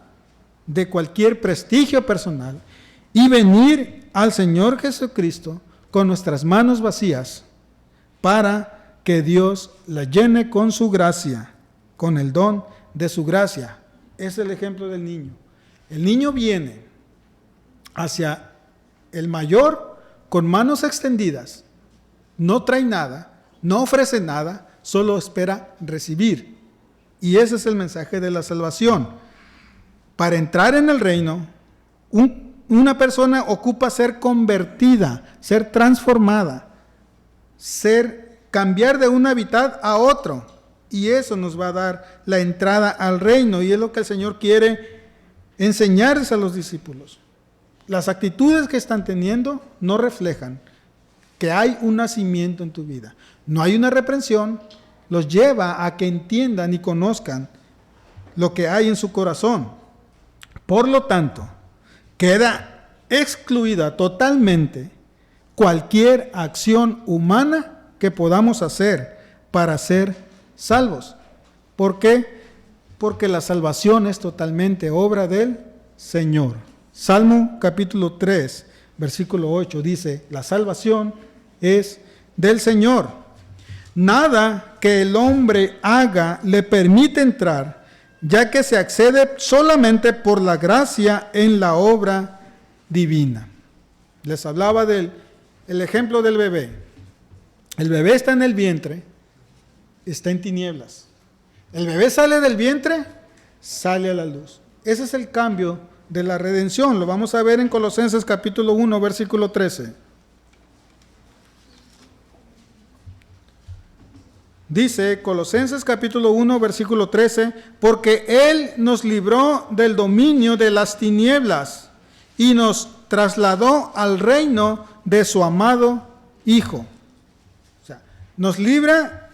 S1: de cualquier prestigio personal, y venir al Señor Jesucristo con nuestras manos vacías para que Dios la llene con su gracia, con el don de su gracia. Es el ejemplo del niño. El niño viene hacia el mayor con manos extendidas, no trae nada, no ofrece nada, solo espera recibir. Y ese es el mensaje de la salvación. Para entrar en el reino, una persona ocupa ser convertida, ser transformada, cambiar de un hábitat a otro. Y eso nos va a dar la entrada al reino. Y es lo que el Señor quiere enseñarles a los discípulos. Las actitudes que están teniendo no reflejan que hay un nacimiento en tu vida. No hay una reprensión, los lleva a que entiendan y conozcan lo que hay en su corazón. Por lo tanto, queda excluida totalmente cualquier acción humana que podamos hacer para ser salvos. ¿Por qué? Porque la salvación es totalmente obra del Señor. Salmo capítulo 3, versículo 8 dice, la salvación es del Señor. Nada que el hombre haga le permite entrar, ya que se accede solamente por la gracia en la obra divina. Les hablaba del ejemplo del bebé. El bebé está en el vientre, está en tinieblas. El bebé sale del vientre, sale a la luz. Ese es el cambio de la redención. Lo vamos a ver en Colosenses capítulo 1, versículo 13. Dice Colosenses capítulo 1, versículo 13, porque Él nos libró del dominio de las tinieblas y nos trasladó al reino de su amado Hijo. O sea, nos libra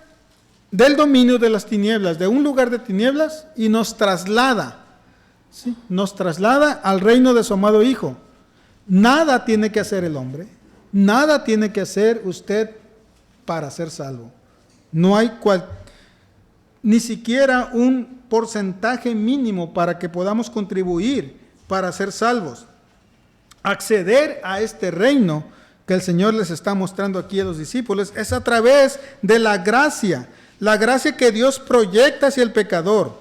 S1: del dominio de las tinieblas, de un lugar de tinieblas, y nos traslada, ¿sí? Nos traslada al reino de su amado Hijo. Nada tiene que hacer el hombre, nada tiene que hacer usted para ser salvo. No hay ni siquiera un porcentaje mínimo para que podamos contribuir para ser salvos. Acceder a este reino que el Señor les está mostrando aquí a los discípulos es a través de la gracia que Dios proyecta hacia el pecador.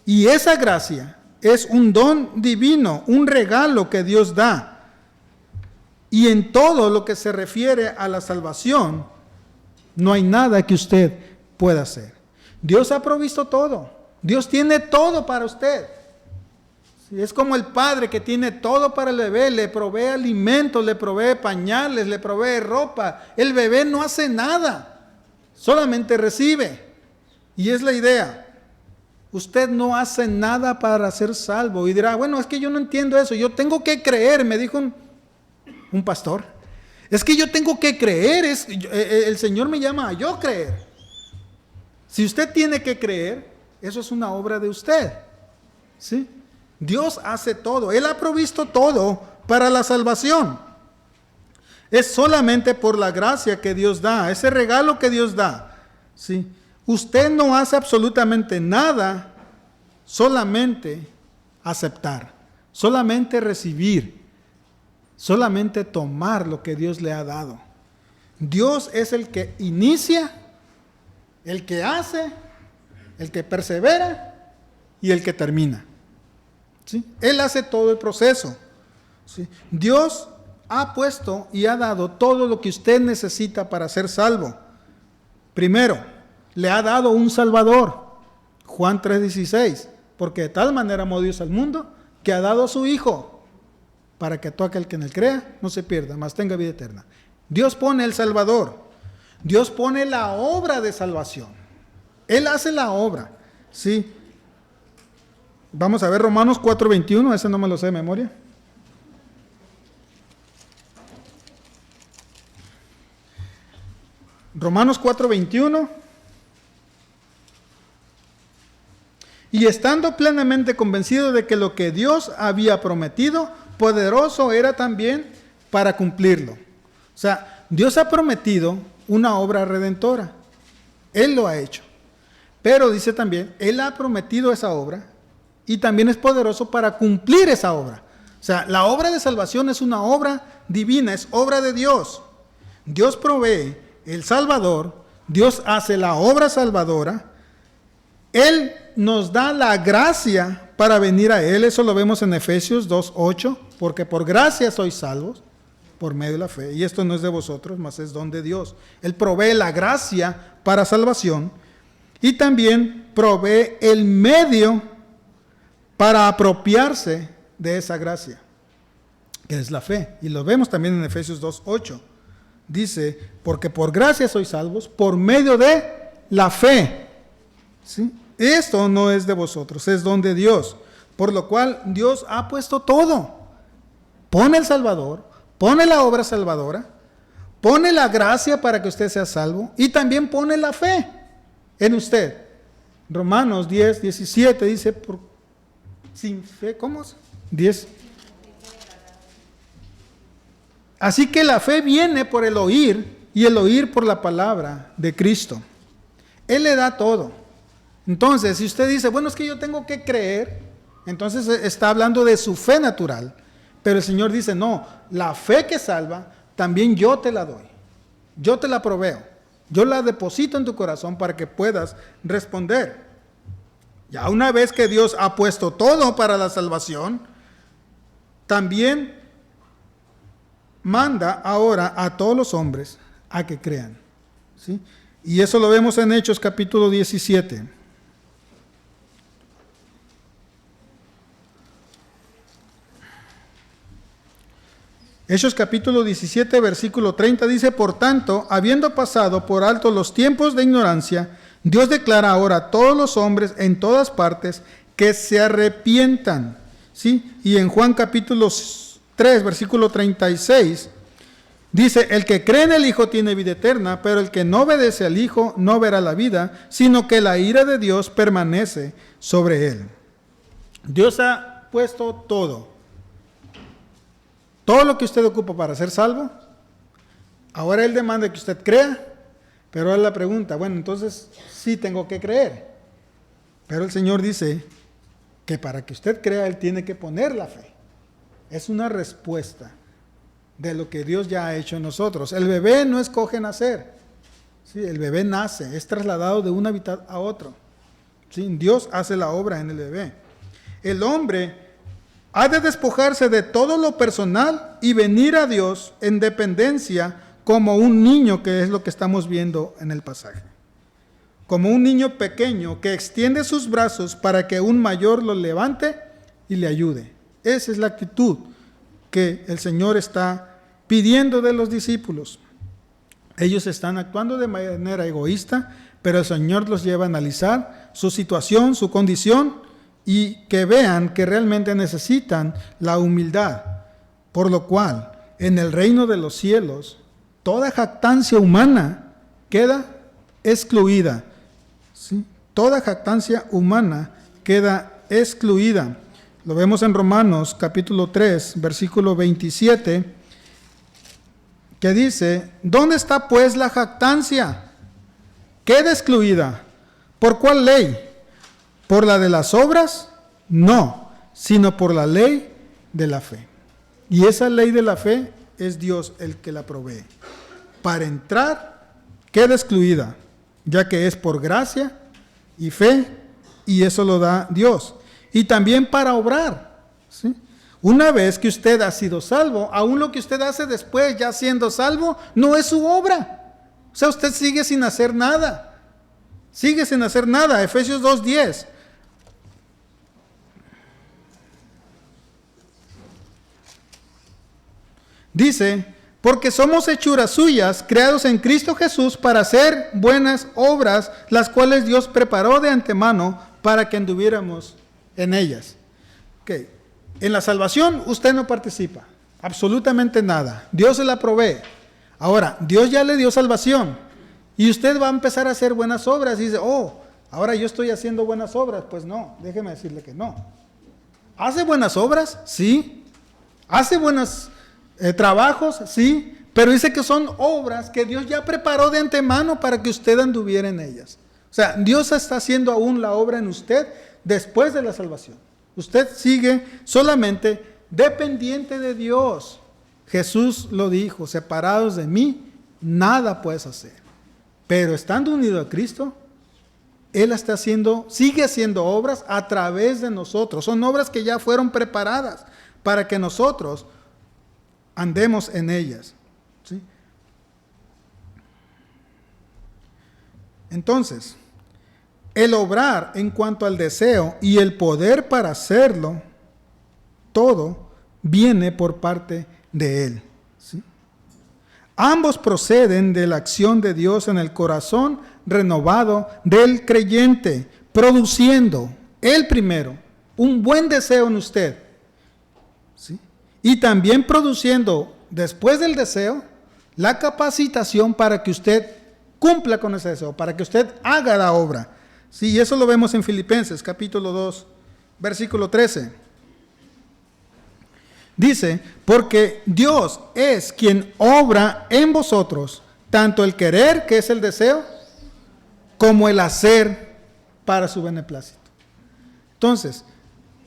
S1: Y esa gracia es un don divino, un regalo que Dios da. Y en todo lo que se refiere a la salvación, no hay nada que usted pueda hacer. Dios ha provisto todo. Dios tiene todo para usted. Es como el padre que tiene todo para el bebé, le provee alimentos, le provee pañales, le provee ropa. El bebé no hace nada, solamente recibe. Y es la idea. Usted no hace nada para ser salvo. Y dirá, bueno, es que yo no entiendo eso. Yo tengo que creer, me dijo un pastor. Es que yo tengo que creer, el Señor me llama a yo creer. Si usted tiene que creer, eso es una obra de usted. ¿Sí? Dios hace todo, Él ha provisto todo para la salvación. Es solamente por la gracia que Dios da, ese regalo que Dios da. ¿Sí? Usted no hace absolutamente nada, solamente aceptar, solamente recibir, solamente tomar lo que Dios le ha dado. Dios es el que inicia, el que hace, el que persevera y el que termina. ¿Sí? Él hace todo el proceso. ¿Sí? Dios ha puesto y ha dado todo lo que usted necesita para ser salvo. Primero, le ha dado un Salvador. Juan 3:16. Porque de tal manera amó Dios al mundo que ha dado a su Hijo, para que todo aquel que en él crea no se pierda, mas tenga vida eterna. Dios pone el Salvador. Dios pone la obra de salvación. Él hace la obra. ¿Sí? Vamos a ver Romanos 4:21, ese no me lo sé de memoria. Romanos 4:21. Y estando plenamente convencido de que lo que Dios había prometido, poderoso era también para cumplirlo. O sea, Dios ha prometido una obra redentora. Él lo ha hecho. Pero dice también, Él ha prometido esa obra y también es poderoso para cumplir esa obra. O O sea, la obra de salvación es una obra divina, es obra de Dios. Dios provee el Salvador, Dios hace la obra salvadora, Él nos da la gracia para venir a Él. Eso lo vemos en Efesios 2:8, porque por gracia sois salvos por medio de la fe, y esto no es de vosotros, mas es don de Dios. Él provee la gracia para salvación y también provee el medio para apropiarse de esa gracia, que es la fe. Y lo vemos también en Efesios 2:8. Dice, porque por gracia sois salvos por medio de la fe. ¿Sí? Esto no es de vosotros, es don de Dios. Por lo cual Dios ha puesto todo. Pone el Salvador, pone la obra salvadora, pone la gracia para que usted sea salvo y también pone la fe en usted. Romanos 10:17 dice, sin fe, ¿cómo es? 10. Así que la fe viene por el oír y el oír por la palabra de Cristo. Él le da todo. Entonces, si usted dice, bueno, es que yo tengo que creer, entonces está hablando de su fe natural. Pero el Señor dice, no, la fe que salva, también yo te la doy. Yo te la proveo. Yo la deposito en tu corazón para que puedas responder. Ya una vez que Dios ha puesto todo para la salvación, también manda ahora a todos los hombres a que crean. ¿Sí? Y eso lo vemos en Hechos capítulo 17. Hechos capítulo 17, versículo 30 dice, por tanto, habiendo pasado por alto los tiempos de ignorancia, Dios declara ahora a todos los hombres en todas partes que se arrepientan. ¿Sí? Y en Juan capítulo 3, versículo 36, dice, el que cree en el Hijo tiene vida eterna, pero el que no obedece al Hijo no verá la vida, sino que la ira de Dios permanece sobre él. Dios ha puesto todo. Todo lo que usted ocupa para ser salvo, ahora Él demanda que usted crea, pero Él la pregunta, bueno, entonces sí tengo que creer. Pero el Señor dice que para que usted crea, Él tiene que poner la fe. Es una respuesta de lo que Dios ya ha hecho en nosotros. El bebé no escoge nacer. ¿Sí? El bebé nace, es trasladado de un hábitat a otro. ¿Sí? Dios hace la obra en el bebé. El hombre ha de despojarse de todo lo personal y venir a Dios en dependencia como un niño, que es lo que estamos viendo en el pasaje. Como un niño pequeño que extiende sus brazos para que un mayor lo levante y le ayude. Esa es la actitud que el Señor está pidiendo de los discípulos. Ellos están actuando de manera egoísta, pero el Señor los lleva a analizar su situación, su condición, y que vean que realmente necesitan la humildad, por lo cual en el reino de los cielos toda jactancia humana queda excluida. ¿Sí? Toda jactancia humana queda excluida. Lo vemos en Romanos capítulo 3, versículo 27, que dice, ¿dónde está pues la jactancia? Queda excluida. ¿Por cuál ley? ¿Por la de las obras? No, sino por la ley de la fe. Y esa ley de la fe es Dios el que la provee. Para entrar, queda excluida, ya que es por gracia y fe, y eso lo da Dios. Y también para obrar. ¿Sí? Una vez que usted ha sido salvo, aún lo que usted hace después, ya siendo salvo, no es su obra. O sea, usted sigue sin hacer nada. Sigue sin hacer nada. Efesios 2:10. Dice, porque somos hechuras suyas, creados en Cristo Jesús para hacer buenas obras, las cuales Dios preparó de antemano para que anduviéramos en ellas. Okay. En la salvación usted no participa, absolutamente nada. Dios se la provee. Ahora, Dios ya le dio salvación y usted va a empezar a hacer buenas obras y dice, oh, ahora yo estoy haciendo buenas obras. Pues no, déjeme decirle que no. ¿Hace buenas obras? Sí. ¿Hace buenos trabajos? Sí. Pero dice que son obras que Dios ya preparó de antemano para que usted anduviera en ellas. O sea, Dios está haciendo aún la obra en usted después de la salvación. Usted sigue solamente dependiente de Dios. Jesús lo dijo, separados de mí, nada puedes hacer. Pero estando unido a Cristo, Él sigue haciendo obras a través de nosotros. Son obras que ya fueron preparadas para que nosotros andemos en ellas. ¿Sí? Entonces, el obrar en cuanto al deseo y el poder para hacerlo, todo viene por parte de Él. ¿Sí? Ambos proceden de la acción de Dios en el corazón renovado del creyente, produciendo, Él primero, un buen deseo en usted. ¿Sí? Y también produciendo, después del deseo, la capacitación para que usted cumpla con ese deseo, para que usted haga la obra. Sí, y eso lo vemos en Filipenses, capítulo 2, versículo 13. Dice, porque Dios es quien obra en vosotros, tanto el querer, que es el deseo, como el hacer para su beneplácito. Entonces,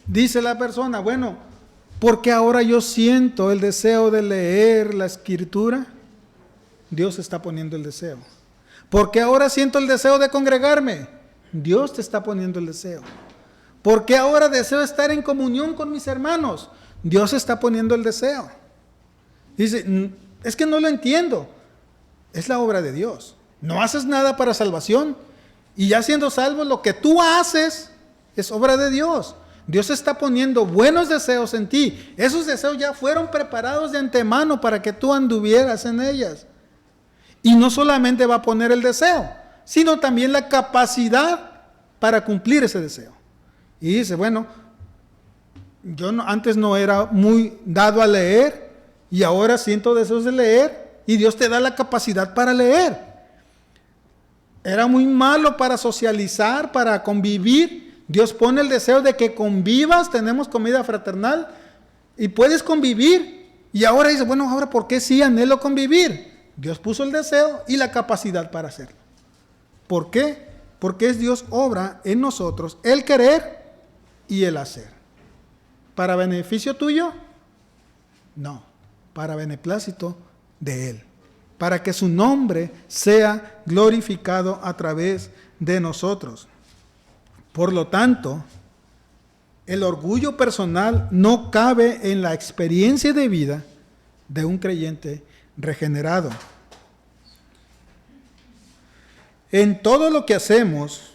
S1: dice la persona, bueno, ¿por qué ahora yo siento el deseo de leer la Escritura? Dios está poniendo el deseo. ¿Por qué ahora siento el deseo de congregarme? Dios te está poniendo el deseo. ¿Por qué ahora deseo estar en comunión con mis hermanos? Dios está poniendo el deseo. Dice, es que no lo entiendo. Es la obra de Dios. No haces nada para salvación. Y ya siendo salvo, lo que tú haces es obra de Dios. Dios está poniendo buenos deseos en ti. Esos deseos ya fueron preparados de antemano para que tú anduvieras en ellas. Y no solamente va a poner el deseo, sino también la capacidad para cumplir ese deseo. Y dice, bueno, yo antes no era muy dado a leer y ahora siento deseos de leer y Dios te da la capacidad para leer. Era muy malo para socializar, para convivir. Dios pone el deseo de que convivas, tenemos comida fraternal y puedes convivir. Y ahora dice, bueno, ahora ¿por qué sí anhelo convivir? Dios puso el deseo y la capacidad para hacerlo. ¿Por qué? Porque es Dios obra en nosotros el querer y el hacer. ¿Para beneficio tuyo? No, para beneplácito de Él. Para que su nombre sea glorificado a través de nosotros. Por lo tanto, el orgullo personal no cabe en la experiencia de vida de un creyente regenerado. En todo lo que hacemos,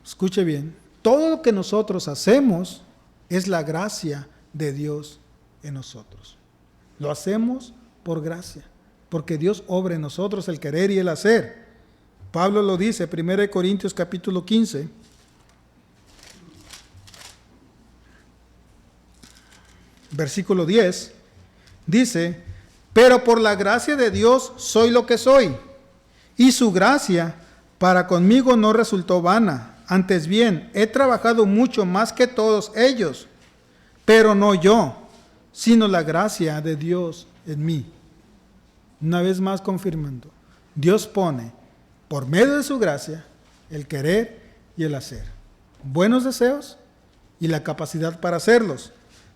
S1: escuche bien, todo lo que nosotros hacemos es la gracia de Dios en nosotros. Lo hacemos por gracia, porque Dios obra en nosotros el querer y el hacer. Pablo lo dice, 1 Corintios capítulo 15, versículo 10, dice, pero por la gracia de Dios soy lo que soy, y su gracia para conmigo no resultó vana. Antes bien, he trabajado mucho más que todos ellos, pero no yo, sino la gracia de Dios en mí. Una vez más confirmando, Dios pone por medio de su gracia el querer y el hacer. Buenos deseos y la capacidad para hacerlos,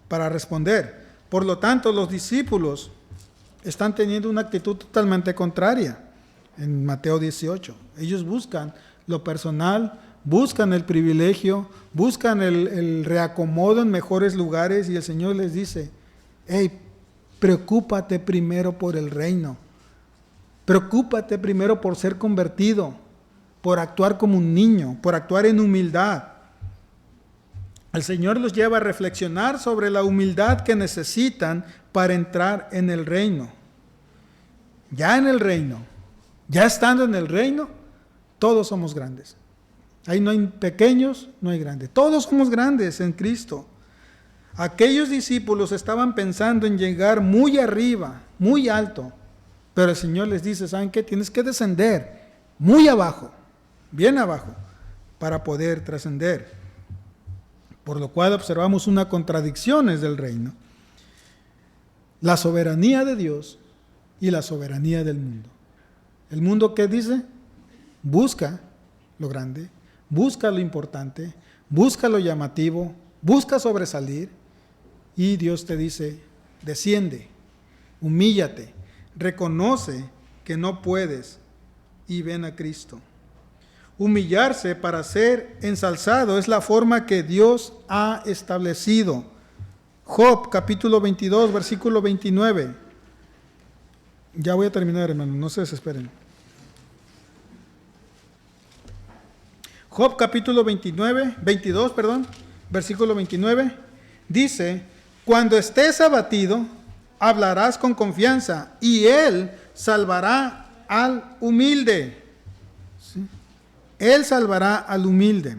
S1: para responder. Por lo tanto, los discípulos están teniendo una actitud totalmente contraria en Mateo 18. Ellos buscan lo personal, buscan el privilegio, buscan el reacomodo en mejores lugares y el Señor les dice, hey, preocúpate primero por el reino. Preocúpate primero por ser convertido, por actuar como un niño, por actuar en humildad. El Señor los lleva a reflexionar sobre la humildad que necesitan para entrar en el reino. Ya en el reino, ya estando en el reino, todos somos grandes. Ahí no hay pequeños, no hay grandes. Todos somos grandes en Cristo. Aquellos discípulos estaban pensando en llegar muy arriba, muy alto. Pero el Señor les dice, ¿saben qué? Tienes que descender muy abajo, bien abajo, para poder trascender. Por lo cual observamos una contradicción del reino. La soberanía de Dios y la soberanía del mundo. El mundo, ¿qué dice? Busca lo grande, busca lo importante, busca lo llamativo, busca sobresalir. y Dios te dice, desciende, humíllate, reconoce que no puedes y ven a Cristo. Humillarse para ser ensalzado es la forma que Dios ha establecido. Job capítulo 22, versículo 29. Ya voy a terminar, hermano, no se desesperen. Job capítulo 22, versículo 29, dice, cuando estés abatido, hablarás con confianza y Él salvará al humilde. ¿Sí? Él salvará al humilde.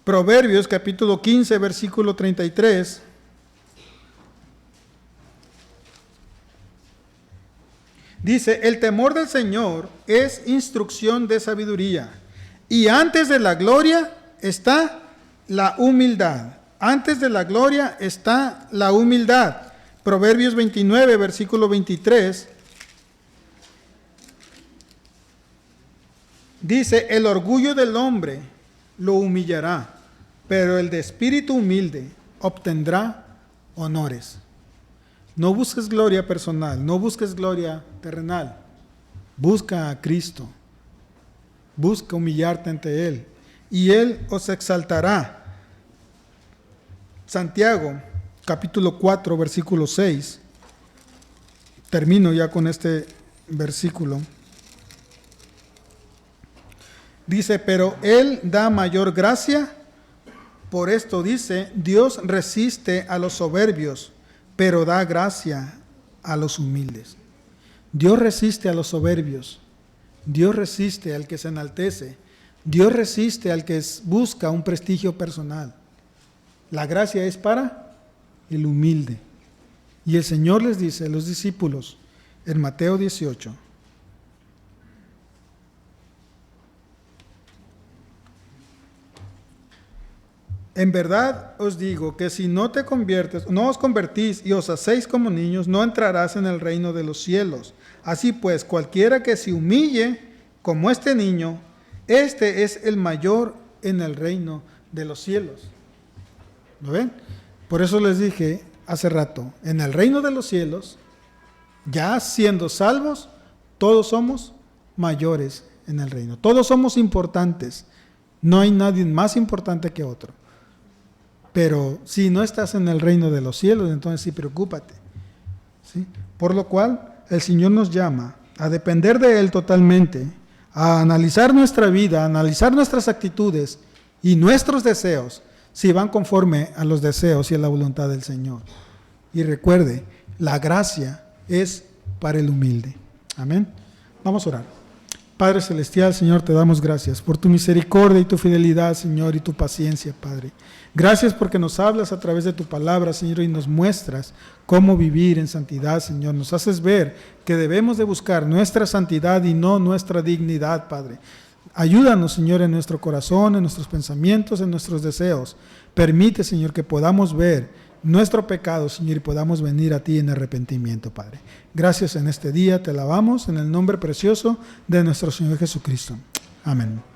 S1: Proverbios capítulo 15, versículo 33. Dice, el temor del Señor es instrucción de sabiduría, y antes de la gloria está la humildad. Antes de la gloria está la humildad. Proverbios 29, versículo 23. Dice, el orgullo del hombre lo humillará, pero el de espíritu humilde obtendrá honores. No busques gloria personal, no busques gloria terrenal. Busca a Cristo. Busca humillarte ante Él y Él os exaltará. Santiago, capítulo 4, versículo 6. Termino ya con este versículo. Dice, pero Él da mayor gracia. Por esto dice, Dios resiste a los soberbios, pero da gracia a los humildes. Dios resiste a los soberbios. Dios resiste al que se enaltece. Dios resiste al que busca un prestigio personal. La gracia es para el humilde. Y el Señor les dice a los discípulos en Mateo 18, en verdad os digo que si no os convertís y os hacéis como niños, no entrarás en el reino de los cielos. Así pues, cualquiera que se humille como este niño, este es el mayor en el reino de los cielos. ¿Lo ven? Por eso les dije hace rato, en el reino de los cielos, ya siendo salvos, todos somos mayores en el reino. Todos somos importantes. No hay nadie más importante que otro. Pero si no estás en el reino de los cielos, entonces sí preocúpate. ¿Sí? Por lo cual, el Señor nos llama a depender de Él totalmente, a analizar nuestra vida, a analizar nuestras actitudes y nuestros deseos, si van conforme a los deseos y a la voluntad del Señor. Y recuerde, la gracia es para el humilde. Amén. Vamos a orar. Padre Celestial, Señor, te damos gracias por tu misericordia y tu fidelidad, Señor, y tu paciencia, Padre. Gracias porque nos hablas a través de tu palabra, Señor, y nos muestras cómo vivir en santidad, Señor. Nos haces ver que debemos de buscar nuestra santidad y no nuestra dignidad, Padre. Ayúdanos, Señor, en nuestro corazón, en nuestros pensamientos, en nuestros deseos. Permite, Señor, que podamos ver nuestro pecado, Señor, y podamos venir a ti en arrepentimiento, Padre. Gracias en este día, te alabamos en el nombre precioso de nuestro Señor Jesucristo. Amén.